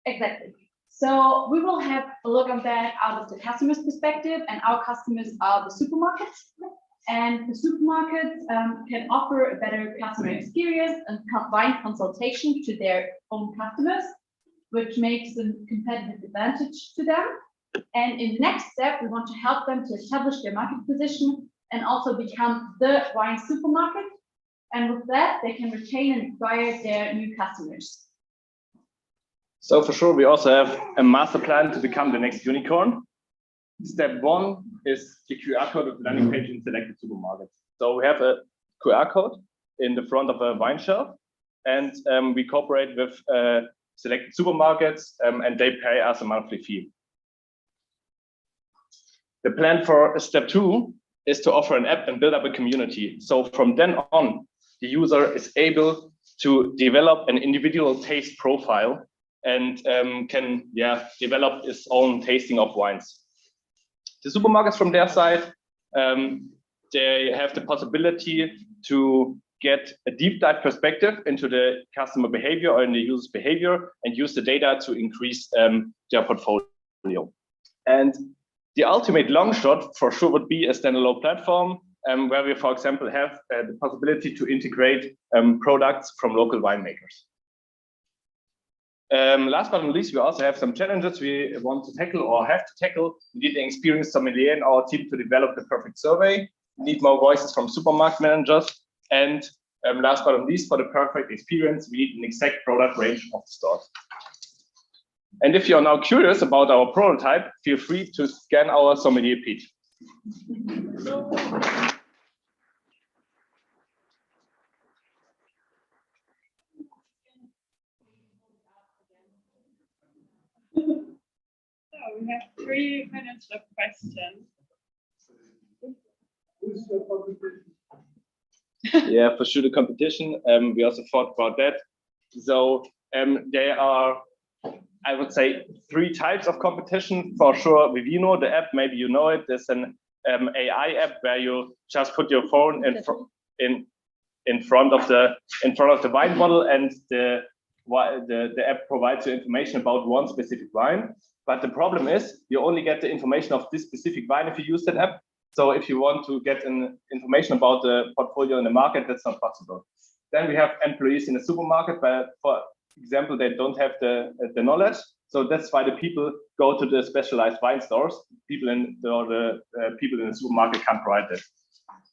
Exactly. So we will have a look on that out of the customer's perspective, and our customers are the supermarkets. And the supermarkets can offer a better customer experience and wine consultation to their own customers, which makes a competitive advantage to them. And in the next step, we want to help them to establish their market position and also become the wine supermarket. And with that, they can retain and acquire their new customers. So for sure, we also have a master plan to become the next unicorn. Step 1 is the QR code of the landing page in selected supermarkets. So we have a QR code in the front of a wine shelf, and we cooperate with selected supermarkets, and they pay us a monthly fee. The plan for step 2 is to offer an app and build up a community. So from then on, the user is able to develop an individual taste profile and can develop its own tasting of wines. The supermarkets from their side, they have the possibility to get a deep dive perspective into the customer behavior or in the user's behavior and use the data to increase their portfolio. And the ultimate long shot for sure would be a standalone platform where we, for example, have the possibility to integrate products from local winemakers. Last but not least, we also have some challenges we want to tackle or have to tackle. We need an experienced sommelier in our team to develop the perfect survey. We need more voices from supermarket managers. And last but not least, for the perfect experience, we need an exact product range of the stores. And if you're now curious about our prototype, feel free to scan our sommelier page. So we have 3 minutes of questions. Yeah, for sure, the competition. We also thought about that. So there are, I would say, 3 types of competition. For sure, Vivino, the app, maybe you know it. There's an AI app where you just put your phone in front of the wine bottle, and the app provides you information about one specific wine. But the problem is you only get the information of this specific wine if you use that app. So if you want to get information about the portfolio in the market, that's not possible. Then we have employees in the supermarket, but for example, they don't have the knowledge. So that's why the people go to the specialized wine stores. People in the supermarket can't provide it.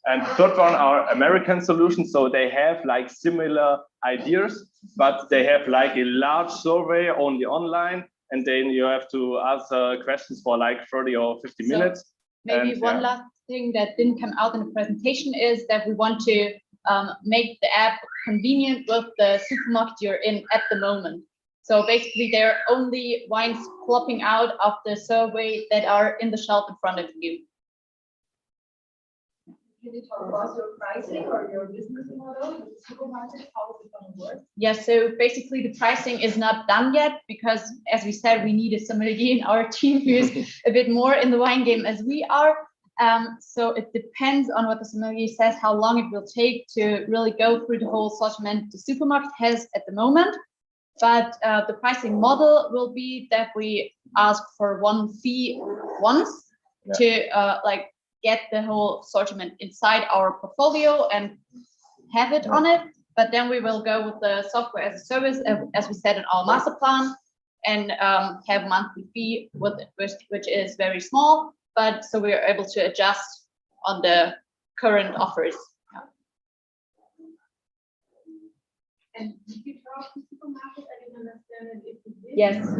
And the third one are American solutions. So they have like similar ideas, but they have like a large survey only online. And then you have to answer questions for like 30 or 50 minutes. Maybe one last thing that didn't come out in the presentation is that we want to make the app convenient with the supermarket you're in at the moment. So basically, there are only wines plopping out of the survey that are in the shelf in front of you. Can you talk about your pricing or your business model with the supermarket? How is it going to work? Yes, so basically the pricing is not done yet because, as we said, we need a sommelier in our team who is a bit more in the wine game as we are. So it depends on what the sommelier says, how long it will take to really go through the whole assortment the supermarket has at the moment. But the pricing model will be that we ask for one fee once to like get the whole assortment inside our portfolio and have it on it. But then we will go with the software as a service, as we said in our master plan, and have monthly fee with it, which is very small. But so we are able to adjust on the current offers. And did you talk to supermarket? I didn't understand it. If you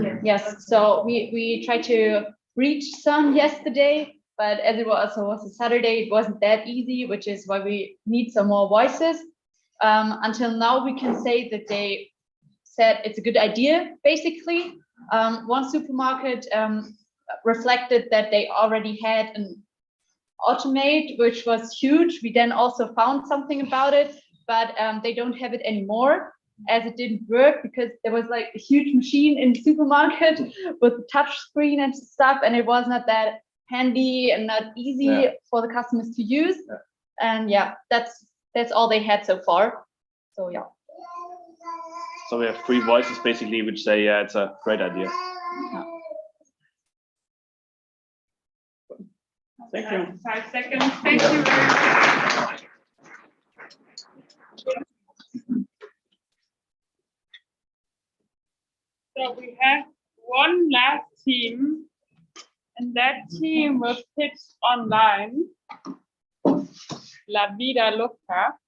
did. Yes. So we tried to reach some yesterday, but as it was a Saturday, it wasn't that easy, which is why we need some more voices. Until now, we can say that they said it's a good idea, basically. One supermarket reflected that they already had an automate, which was huge. We then also found something about it, but they don't have it anymore, as it didn't work because there was like a huge machine in the supermarket with a touch screen and stuff, and it was not that handy and not easy for the customers to use. And that's all they had so far. So So we have 3 voices basically which say it's a great idea. Thank you. 5 seconds. Thank you very much. So we have one last team, and that team was pitched online. La Vida Loca.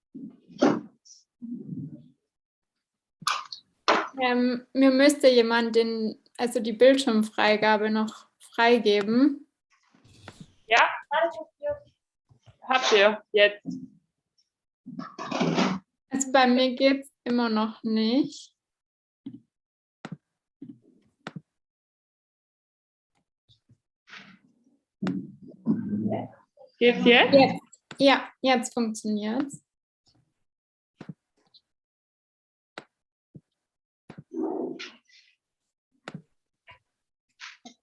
Mir müsste jemand die Bildschirmfreigabe noch freigeben. Ja, habt ihr jetzt. Also bei mir geht es immer noch nicht. Geht's jetzt? Ja, jetzt funktioniert es.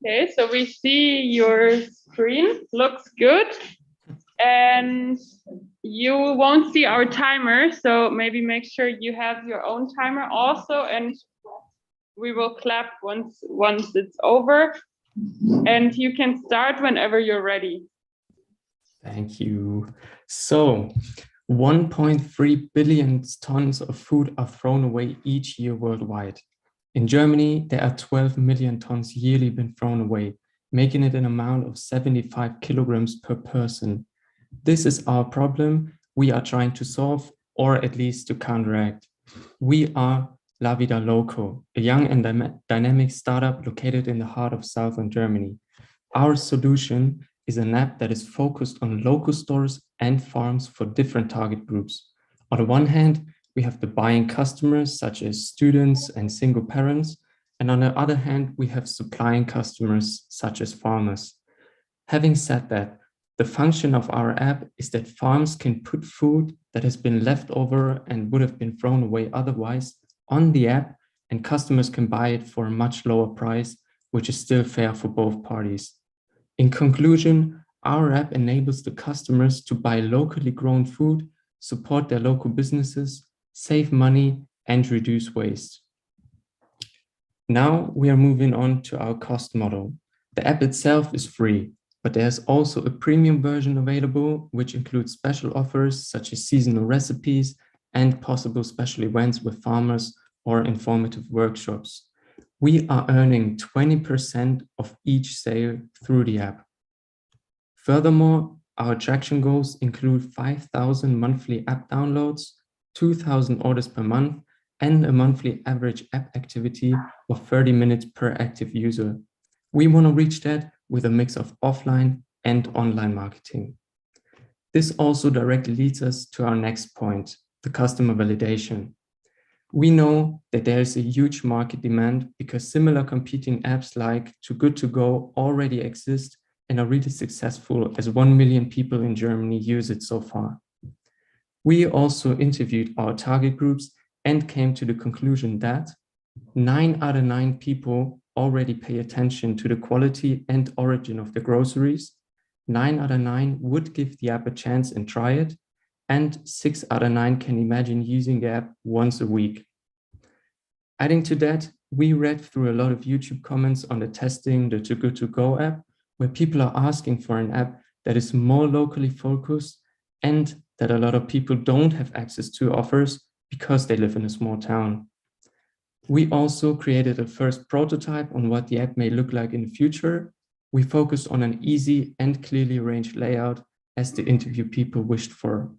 Okay, so we see your screen, looks good. And you won't see our timer, so maybe make sure you have your own timer also, and we will clap once it's over. And you can start whenever you're ready. Thank you. So 1.3 billion tons of food are thrown away each year worldwide. In Germany, there are 12 million tons yearly been thrown away, making it an amount of 75 kilograms per person. This is our problem we are trying to solve, or at least to counteract. We are La Vida Loco, a young and dynamic startup located in the heart of southern Germany. Our solution is an app that is focused on local stores and farms for different target groups. On the one hand, we have the buying customers such as students and single parents, and on the other hand, we have supplying customers such as farmers. Having said that, the function of our app is that farms can put food that has been left over and would have been thrown away otherwise on the app, and customers can buy it for a much lower price, which is still fair for both parties. In conclusion, our app enables the customers to buy locally grown food, support their local businesses, save money, and reduce waste. Now we are moving on to our cost model. The app itself is free, but there's also a premium version available, which includes special offers such as seasonal recipes and possible special events with farmers or informative workshops. We are earning 20% of each sale through the app. Furthermore, our attraction goals include 5,000 monthly app downloads, 2,000 orders per month, and a monthly average app activity of 30 minutes per active user. We want to reach that with a mix of offline and online marketing. This also directly leads us to our next point, the customer validation. We know that there is a huge market demand because similar competing apps like Too Good To Go already exist and are really successful, as 1 million people in Germany use it so far. We also interviewed our target groups and came to the conclusion that 9 out of 9 people already pay attention to the quality and origin of the groceries. 9 out of 9 would give the app a chance and try it, and 6 out of 9 can imagine using the app once a week. Adding to that, we read through a lot of YouTube comments on the testing the Too Good To Go app, where people are asking for an app that is more locally focused and that a lot of people don't have access to offers because they live in a small town. We also created a first prototype on what the app may look like in the future. We focused on an easy and clearly arranged layout as the interview people wished for.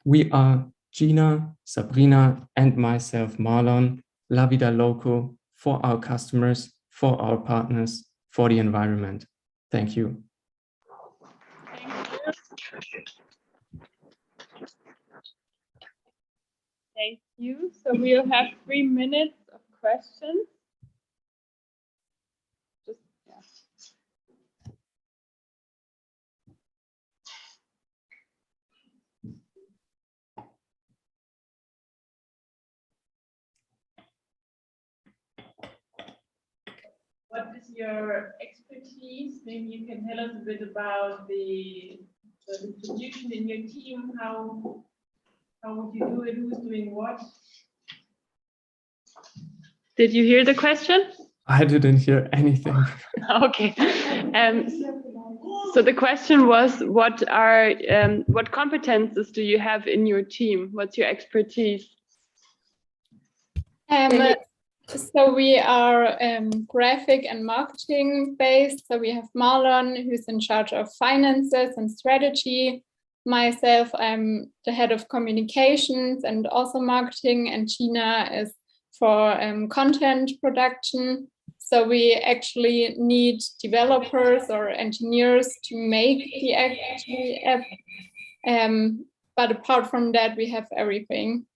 We are Gina, Sabrina, and myself, Marlon, La Vida Loco, for our customers, for our partners, for the environment. Thank you. Thank you. So we'll have 3 minutes of questions. What is your expertise? Maybe you can tell us a bit about the distribution in your team. How would you do it? Who's doing what? Did you hear the question? I didn't hear anything. Okay. So the question was, what competences do you have in your team? What's your expertise? So we are graphic and marketing based. So we have Marlon, who's in charge of finances and strategy. Myself, I'm the head of communications and also marketing, and Gina is for content production. So we actually need developers or engineers to make the app. But apart from that, we have everything.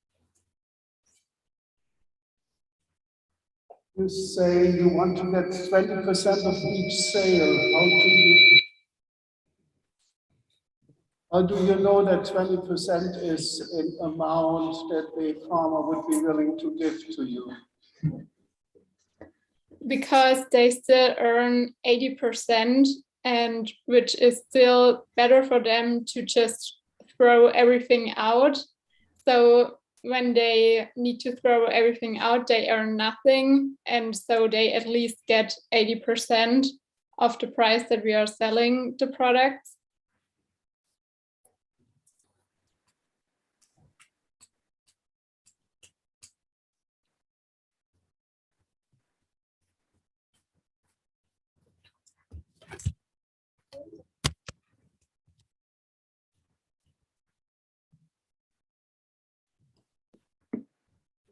You say you want to get 20% of each sale. How do you know that 20% is an amount that the farmer would be willing to give to you? because they still earn 80%, and which is still better for them to just throw everything out. So when they need to throw everything out, they earn nothing. And so they at least get 80% of the price that we are selling the products.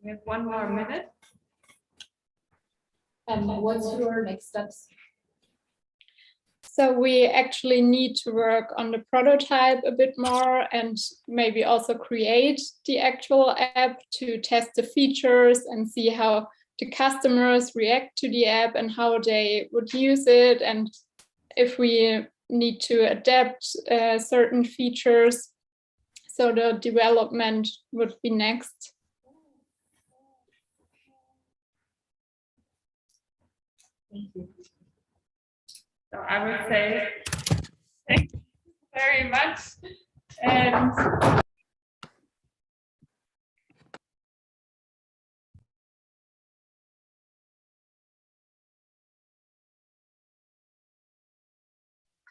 We have 1 more minute. What's your next steps? So we actually need to work on the prototype a bit more and maybe also create the actual app to test the features and see how the customers react to the app and how they would use it, and if we need to adapt certain features. So the development would be next. Thank you. So I would say thank you very much. And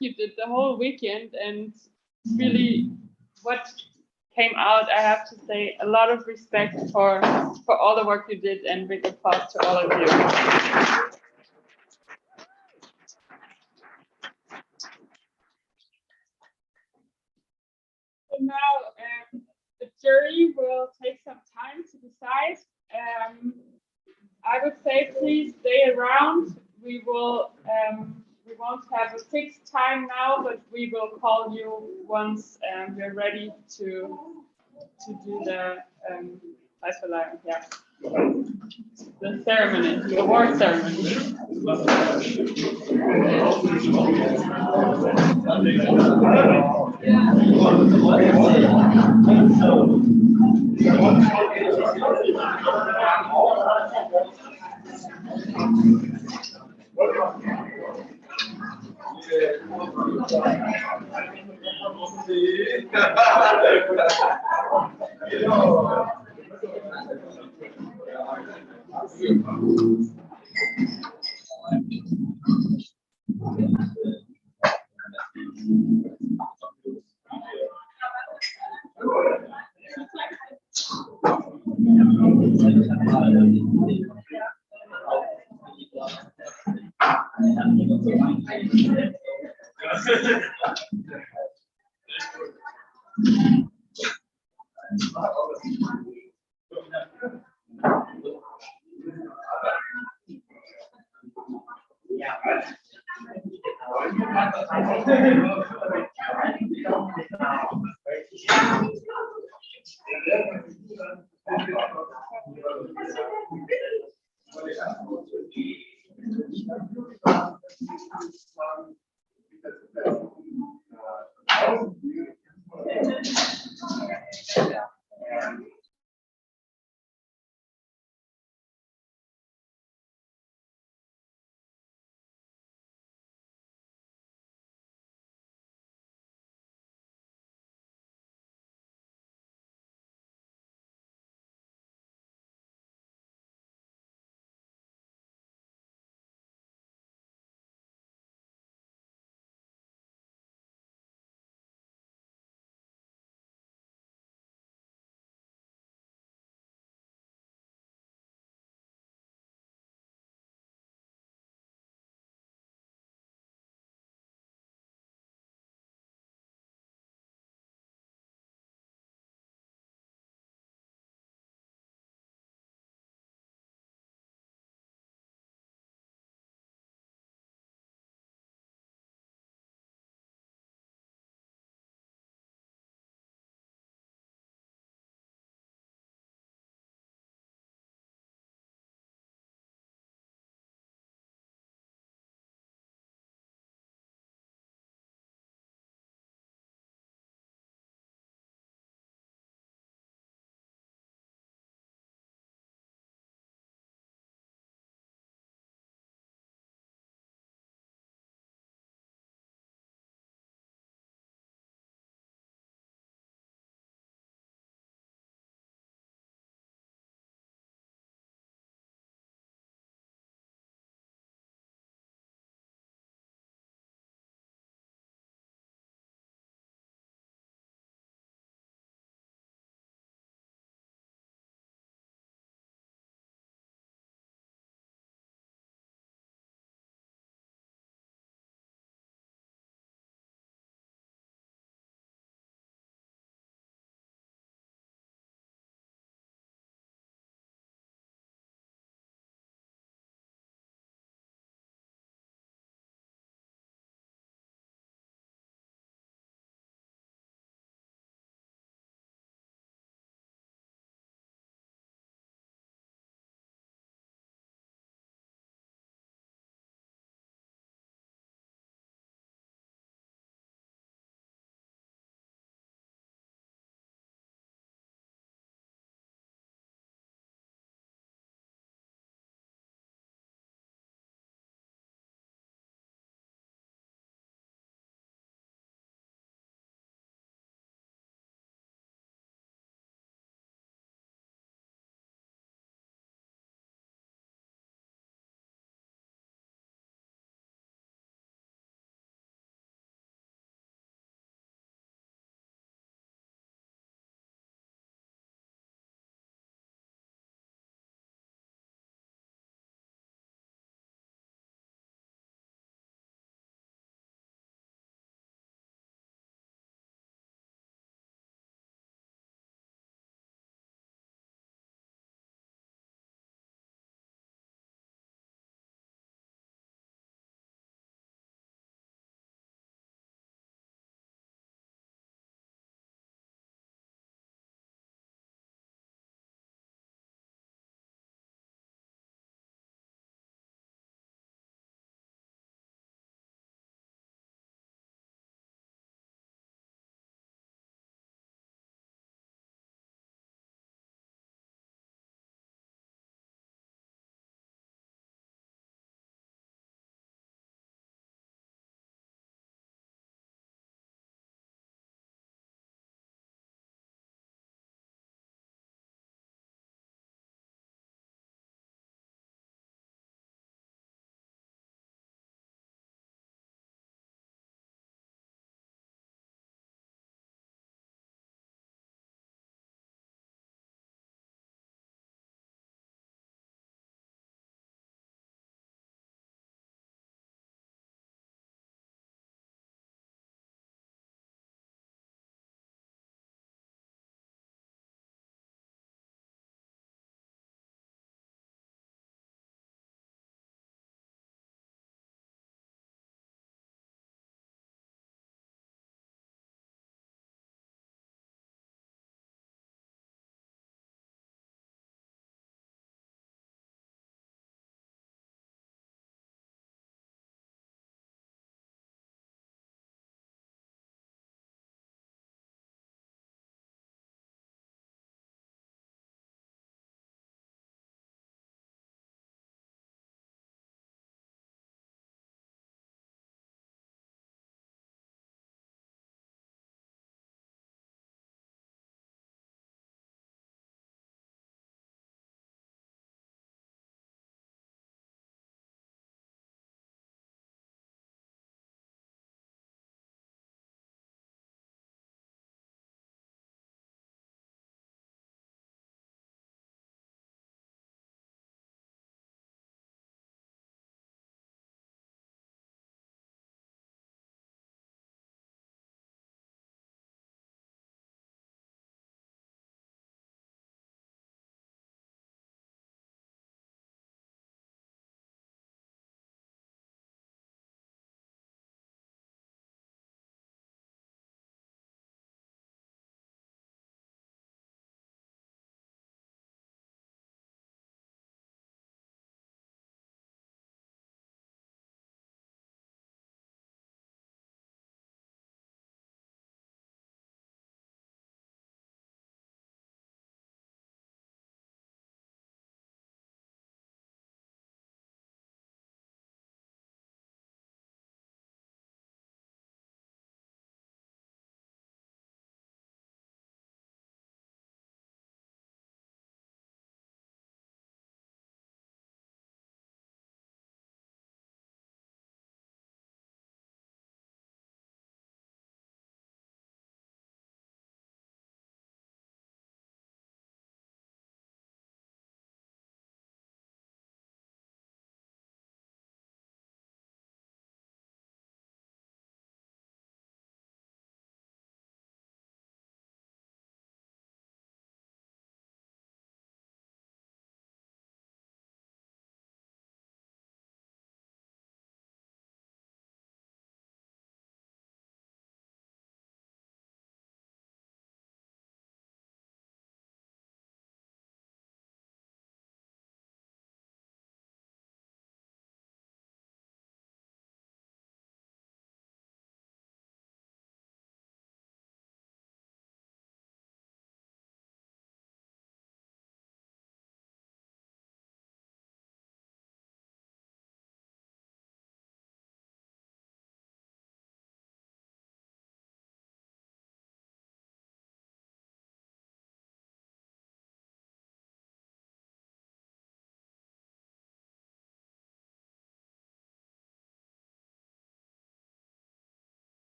you did the whole weekend, and really what came out, I have to say, a lot of respect for all the work you did, and big applause to all of you. So now the jury will take some time to decide. I would say please stay around. We won't have a fixed time now, but we will call you once we're ready to do the yeah, the ceremony, the award ceremony.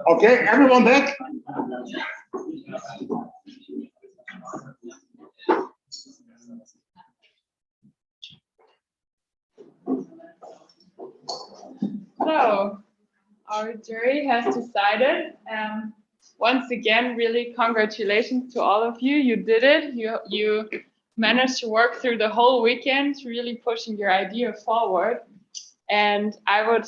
Okay, everyone back? So, our jury has decided. Once again, really congratulations to all of you. You did it. You managed to work through the whole weekend, really pushing your idea forward. And I would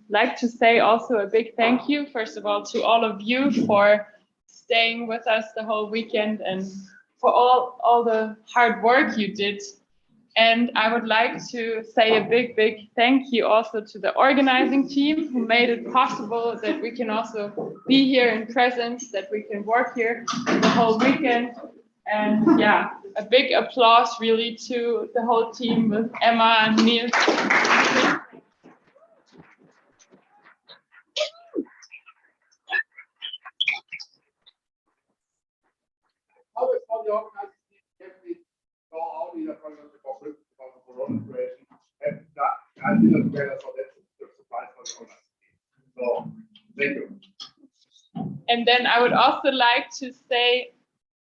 like to say also a big thank you, first of all, to all of you for staying with us the whole weekend and for all the hard work you did. And I would like to say a big thank you also to the organizing team who made it possible that we can also be here in presence, that we can work here the whole weekend. And yeah, a big applause really to the whole team with Emma and Niels. How is for the organizing team definitely go out either from the corona situation and that I didn't together, so that's the surprise for the organizing team. So thank you. And then I would also like to say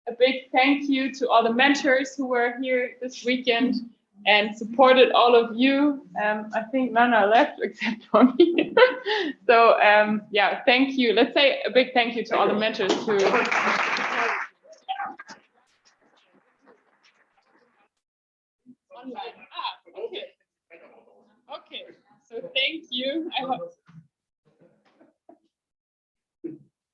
a big thank you to all the mentors who were here this weekend and supported all of you. I think none are left except for me. So yeah, thank you. Let's say a big thank you to all the mentors who. Online. Okay. Okay. So thank you. I hope.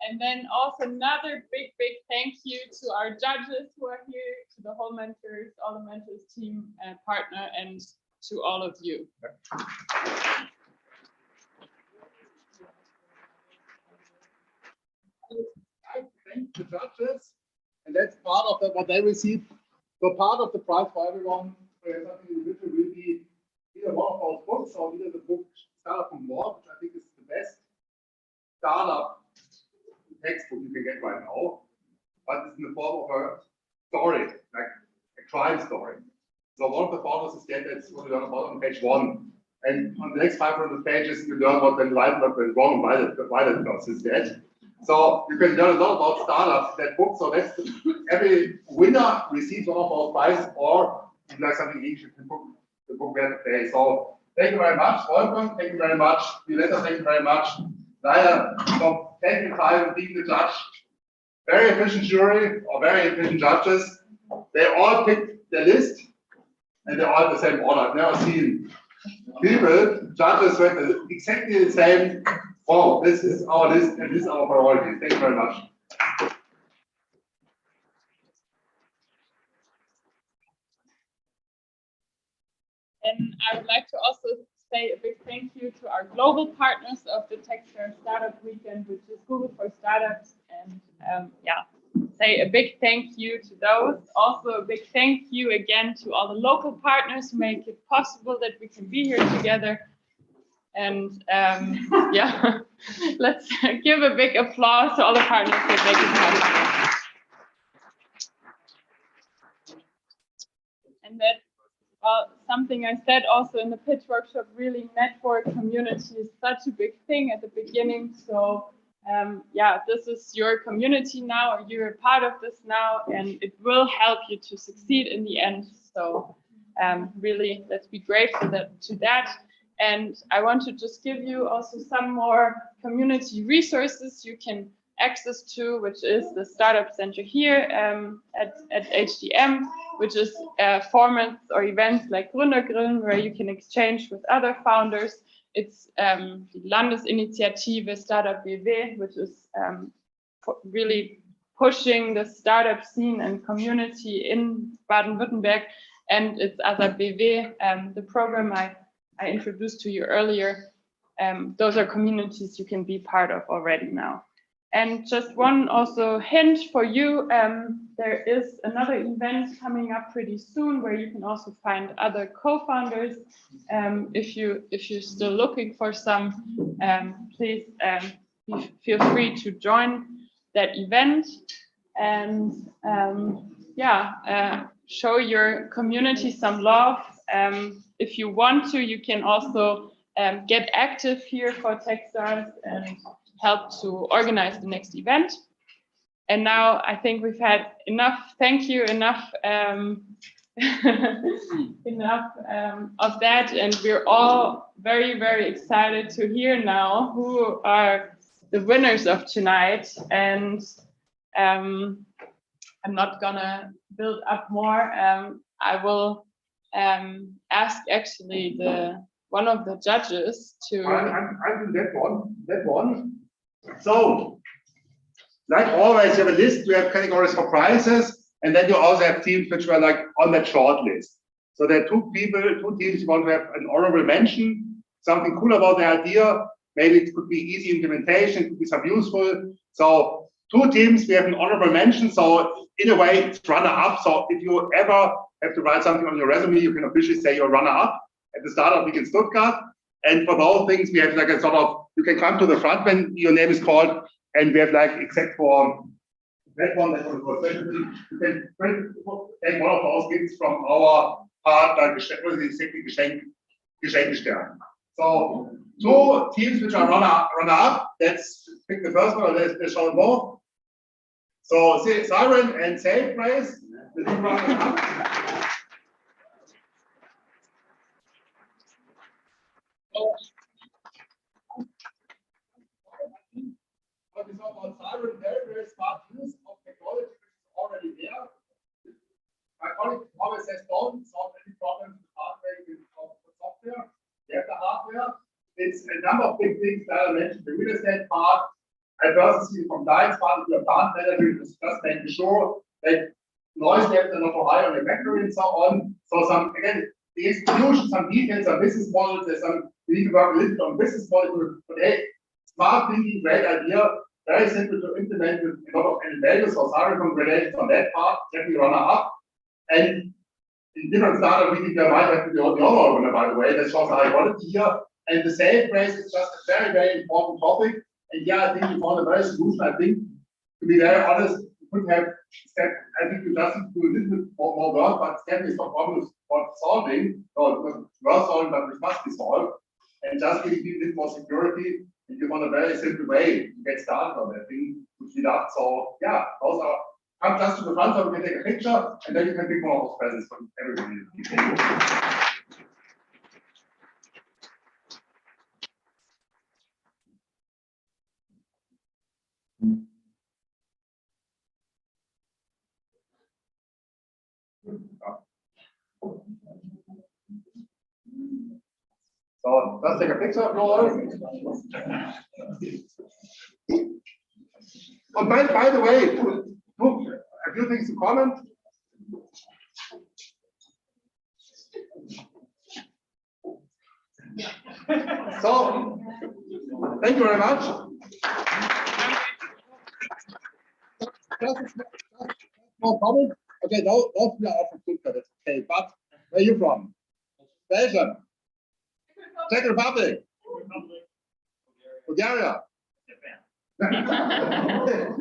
And then also another big thank you to our judges who are here, to the whole mentors, all the mentors team and partner, and to all of you. I thank the judges, and that's part of what they receive. So part of the prize for everyone, something individual will be either one of our books or either the book Startup and More, which I think is the best startup textbook you can get right now, but it's in the form of a story, like a crime story. So one of the photos is that's what you learn about on page 1. And on the next 500 pages, you learn what went right, what went wrong, why that person is dead. So you can learn a lot about startups in that book. So that's every winner receives one of our prizes, or if you like something English, you can put the book there today. So thank you very much, Wolfgang. Thank you very much, Violetta. Thank you very much, Daya, for taking the time and being the judge. Very efficient jury or very efficient judges. They all picked their list and they're all in the same order. I've never seen people, judges with exactly the same. Oh, this is our list and this is our priority. Thank you very much. And I would like to also say a big thank you to our global partners of the TechStars Startup Weekend, which is Google for Startups. And say a big thank you to those. Also a big thank you again to all the local partners who make it possible that we can be here together. And let's give a big applause to all the partners that make it possible. And that something I said also in the pitch workshop, really network community is such a big thing at the beginning. So this is your community now, or you're a part of this now, and it will help you to succeed in the end. So really, let's be grateful to that. And I want to just give you also some more community resources you can access to, which is the Startup Center here at HDM, which is formats or events like Gründergrillen, where you can exchange with other founders. It's the Landesinitiative Startup BW, which is really pushing the startup scene and community in Baden-Württemberg. And it's Other BW, the program I introduced to you earlier. Those are communities you can be part of already now. And just one also hint for you, there is another event coming up pretty soon where you can also find other co-founders. If you're still looking for some, please feel free to join that event and show your community some love. If you want to, you can also get active here for TechStars and help to organize the next event. And now I think we've had enough. Thank you, enough of that. And we're all very, very excited to hear now who are the winners of tonight. And I'm not gonna build up more. I will ask actually one of the judges to. I'm that one. So, like always, you have a list, you have categories for prizes, and then you also have teams which were like on that short list. So there are two teams you want to have an honorable mention, something cool about the idea. Maybe it could be easy implementation, it could be some useful. So 2 teams, we have an honorable mention. So in a way, it's runner-up. So if you ever have to write something on your resume, you can officially say you're runner-up at the Startup Week in Stuttgart. And for those things, we have like a sort of, you can come to the front when your name is called, and we have like, except for that one, specialty, you can take one of those gifts from our partner, Geschenkestern. So 2 teams which are runner-up, let's pick the first one, let's show them both. So Siren and Safe Race, the team runner-up. What we saw about Siren, very smart use of technology which is already there. My colleague always says, don't solve any problems with hardware with software. You have the hardware. It's a number of big things that I mentioned. The real estate part, diversity from compliance part of the plant management is just making sure that noise levels are not too high on the factory and so on. So again, the execution, some details, some business models, there's some, we need to work a little bit on business models, but hey, smart thinking, great idea, very simple to implement with a lot of added value. So Siren congratulations on that part, definitely runner-up. And in different startup meetings, there might have to be the other winner, by the way, that shows the high quality here. And the Safe Race is just a very, very important topic. And yeah, I think you found a very solution. I think, to be very honest, you could have step, I think you just need to do a little bit more work, but step is no problem for solving, or worth solving, but it must be solved. And just give you a bit more security, and you want a very simple way to get started on that thing, which we done. So yeah, those are, come just to the front so we can take a picture, and then you can pick one of those presents from everybody. So let's take a picture of all. And by the way, a few things to comment. So, thank you very much. Just more comment. Okay, those we are from Stuttgart, that's okay. But where are you from? Belgium. Czech Republic. Bulgaria.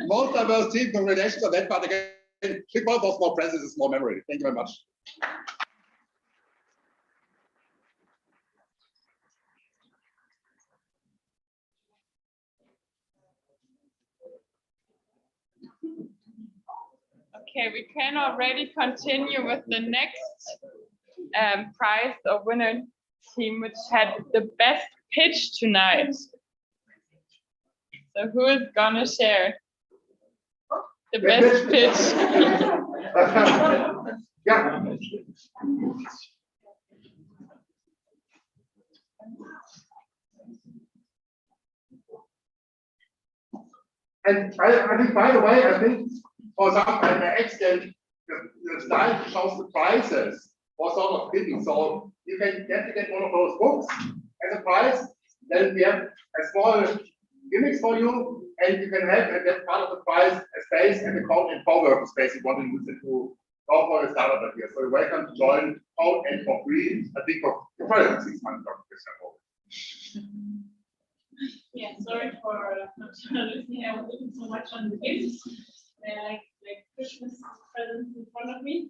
Most diverse team, congratulations on that, but again, click one of those more presents, is more memory. Thank you very much. Okay, we can already continue with the next prize or winner team, which had the best pitch tonight. So who is gonna share the best pitch? Yeah. And I think, by the way, I think, for example, in the Excel, the slide shows the prices for sort of hidden. So you can get one of those books as a prize. Then we have a small gimmicks for you, and you can have at that part of the prize a space and a code and co-working space you want to use it to go for a startup idea. So you're welcome to join code and for free. I think for probably 6 months, for example. Yeah, sorry for not listening. I was looking so much on the gifts. They're like Christmas presents in front of me.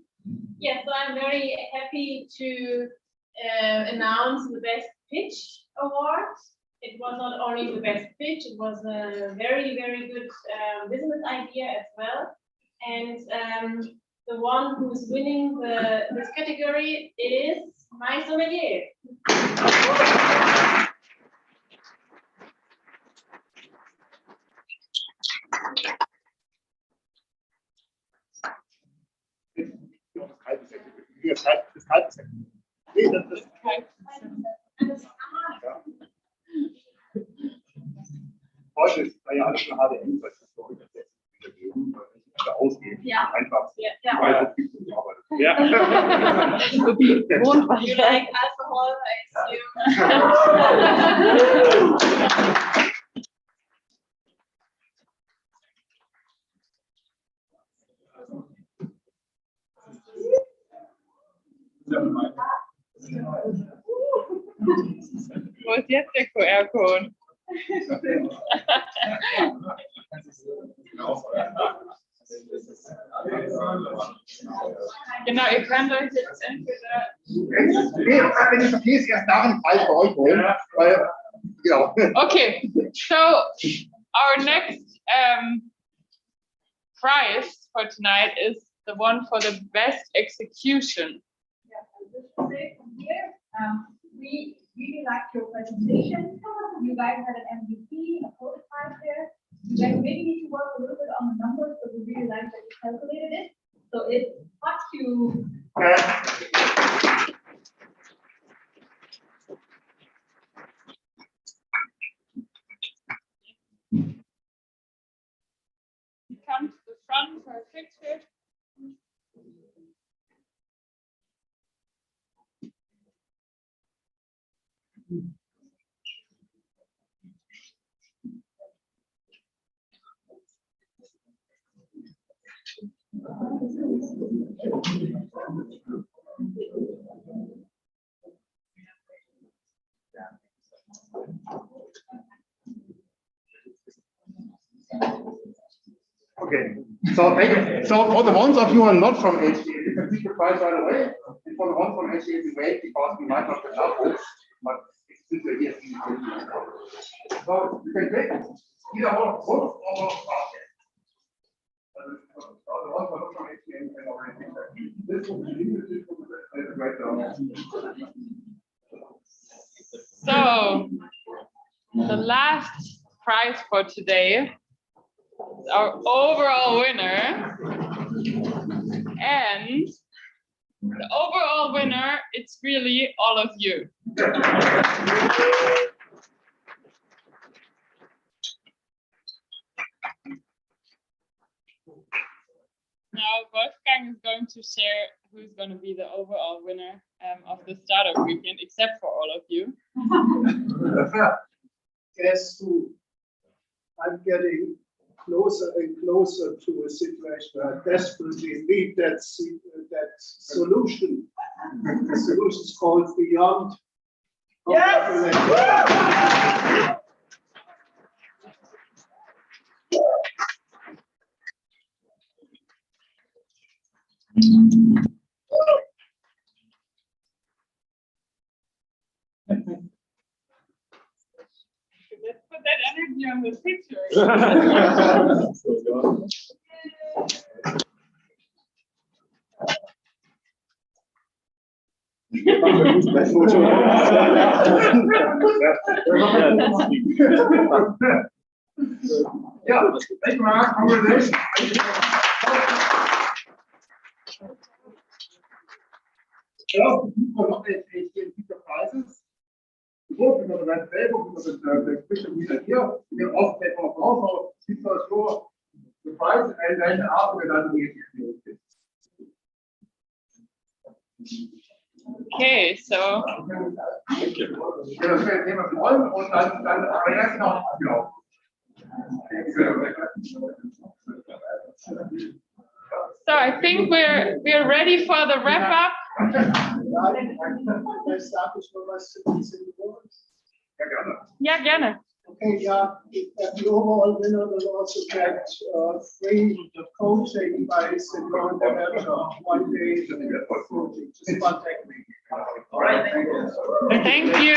Yeah, so I'm very happy to announce the Best Pitch Award. It was not only the best pitch, it was a very, very good business idea as well. And the one who's winning this category is my sommelier. Heute ist ja alles schon HDM, das ist so ausgehen. Ja. Einfach. Ja. Weil das gibt es nicht arbeitet. Ja. You like alcohol, I assume. Wo ist jetzt der QR-Code? Genau, ihr könnt euch jetzt entweder. Wenn es okay ist, erst nach dem Preis bei euch holen. Weil, genau. Okay, so our next prize for tonight is the one for the best execution. We really liked your presentation. You guys had an MVP, a prototype there. You guys maybe need to work a little bit on the numbers, but we really liked that you calculated it. So it's hot to. Come to the front for a picture. Okay. So for the ones of you who are not from HDA, you can see the price right away. And for the ones from HDA, we wait because we might not get up this, but it's still here. So you can take either one or both or the ones who are not from HDA can already take that. This will be right down. So the last prize for today is our overall winner. And the overall winner, it's really all of you. Now Wolfgang is going to share who's going to be the overall winner of the startup weekend, except for all of you. Guess who? I'm getting closer and closer to a situation where I desperately need that solution. The solution is called Beyond. Yes! Let's put that energy on the picture. Yeah, thank you, Mark. Congratulations. Well, people not HDA prizes. Both because of that table, because of the picture we have here, we can also take one of also people show the price and then after that we get Okay, so so I think we're ready for the wrap up. Ja, gerne. Okay, yeah, the overall winner will also get free coaching by sitting on the web 1 day. Just contact me. All right, thank you. Thank you.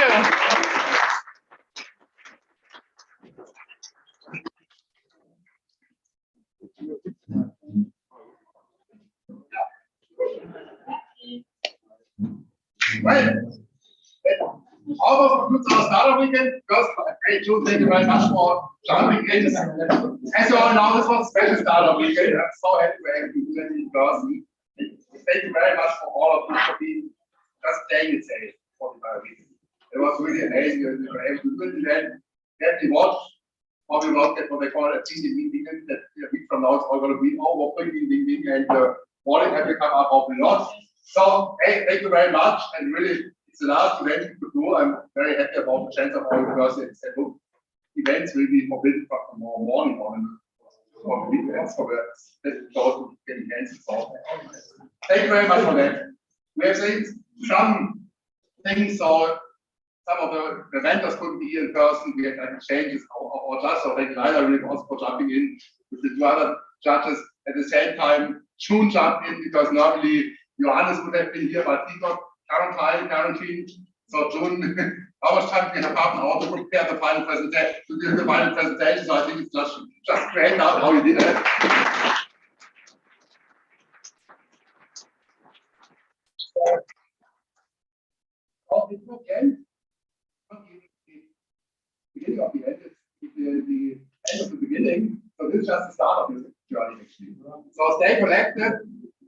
Well, almost concludes our startup weekend. First, hey, Jude, thank you very much for jumping in. As you all know, this was a special startup weekend. I'm so happy to have you here in person. Thank you very much for all of you for being just playing it safe for the weekend. It was really amazing. We were able to do it event. Definitely watch. Or we will get what they call a TDV weekend that a week from now it's all going to be over ding, and the wallet have to come up of a lot. So, hey, thank you very much. And really, it's the last event we could do. I'm very happy about the chance of all the person said, look, events will be forbidden from tomorrow morning on the weekends. So that's close to getting cancelled. So, thank you very much for that. We have seen some things, so some of the vendors couldn't be here in person. We had changes or just so thank you really also for jumping in with the two other judges. At the same time, June jumped in because normally Johannes would have been here, but he got quarantined. So June, how much time do we have? Half an hour to prepare the final presentation. So I think it's just great now how you did it. Again, beginning of the end, it's the end of the beginning. So this is just the start of the journey actually. So stay connected,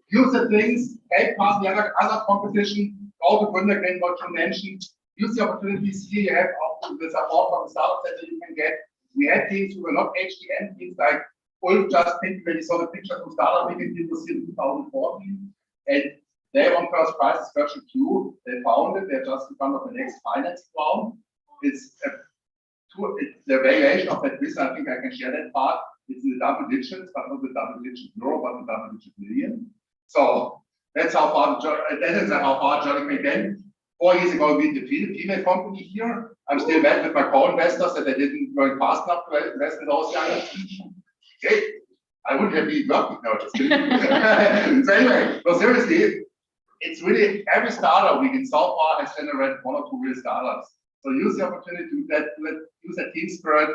use the things, take part in the other competition, go to Gründergren, what you mentioned, use the opportunities here you have of the support from the startup center you can get. We had teams who were not HDN teams like Ulf just picked when he saw the picture from startup weekend, it was here in 2014. And they won first prize, is Virtual Q. They found it, they're just in front of the next finance round. It's the valuation of that business, I think I can share that part. It's in the double digits, but not the double digit euro, but the double digit million. So that's how far journey can get. 4 years ago, we defeated a female company here. I'm still mad with my co-investors that they didn't go fast enough to invest in those young. Okay. I wouldn't have been working now. Just kidding. So anyway, no, seriously, it's really every startup week in so far has generated 1 or 2 real startups. So use the opportunity to do that, use that team spirit,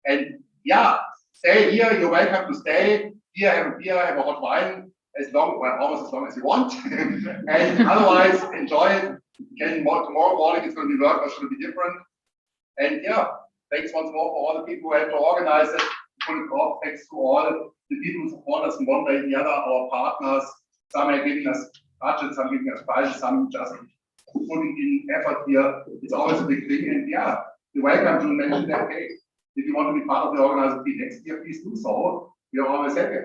and yeah, stay here. You're welcome to stay here, have a beer, have a hot wine, almost as long as you want, and otherwise enjoy it. Again, tomorrow morning it's going to be work, or should it be different? And yeah, thanks once more for all the people who helped to organize it, put it off. Thanks to all the people who support us in one way or the other, our partners. Some are giving us budget, some giving us prizes, some just putting in effort here. It's always a big thing. And yeah, you're welcome to mention that, hey, if you want to be part of the organizer next year, please do so. We are always happy to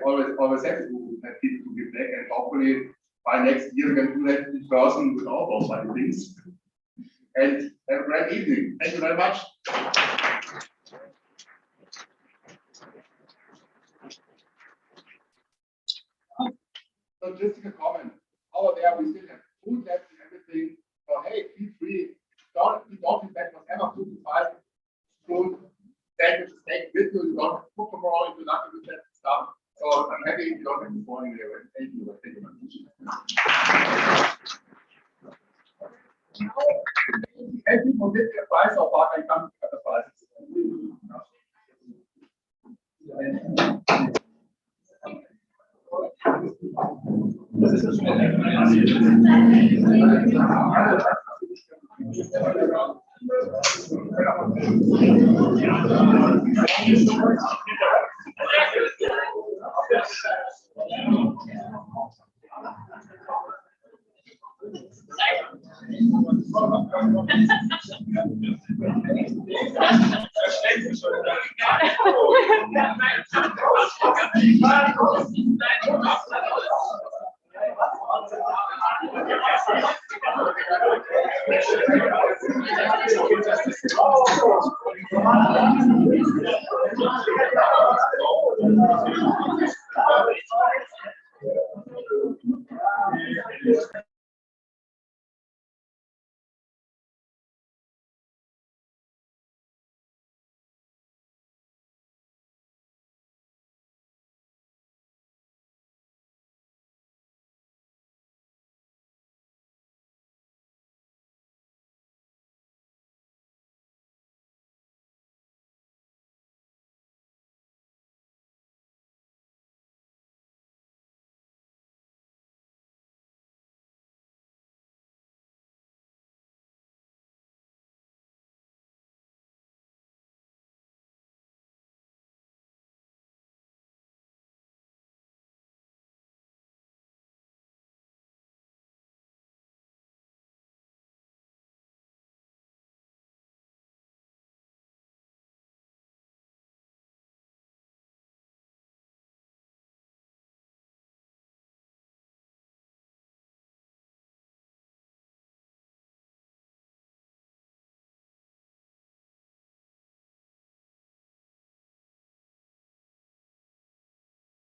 have people to give back, and hopefully by next year we can do that in person with all those funny things. And have a great evening. Thank you very much. So just a comment. Over there we still have food left and everything. So hey, feel free. Don't be back whatever 2 to 5 food. Take with you. You don't have to cook tomorrow if you're not with that stuff. So I'm happy you don't have to fall in there. Thank you. Thank you very much. If people get their price or what, I come to cut the prices.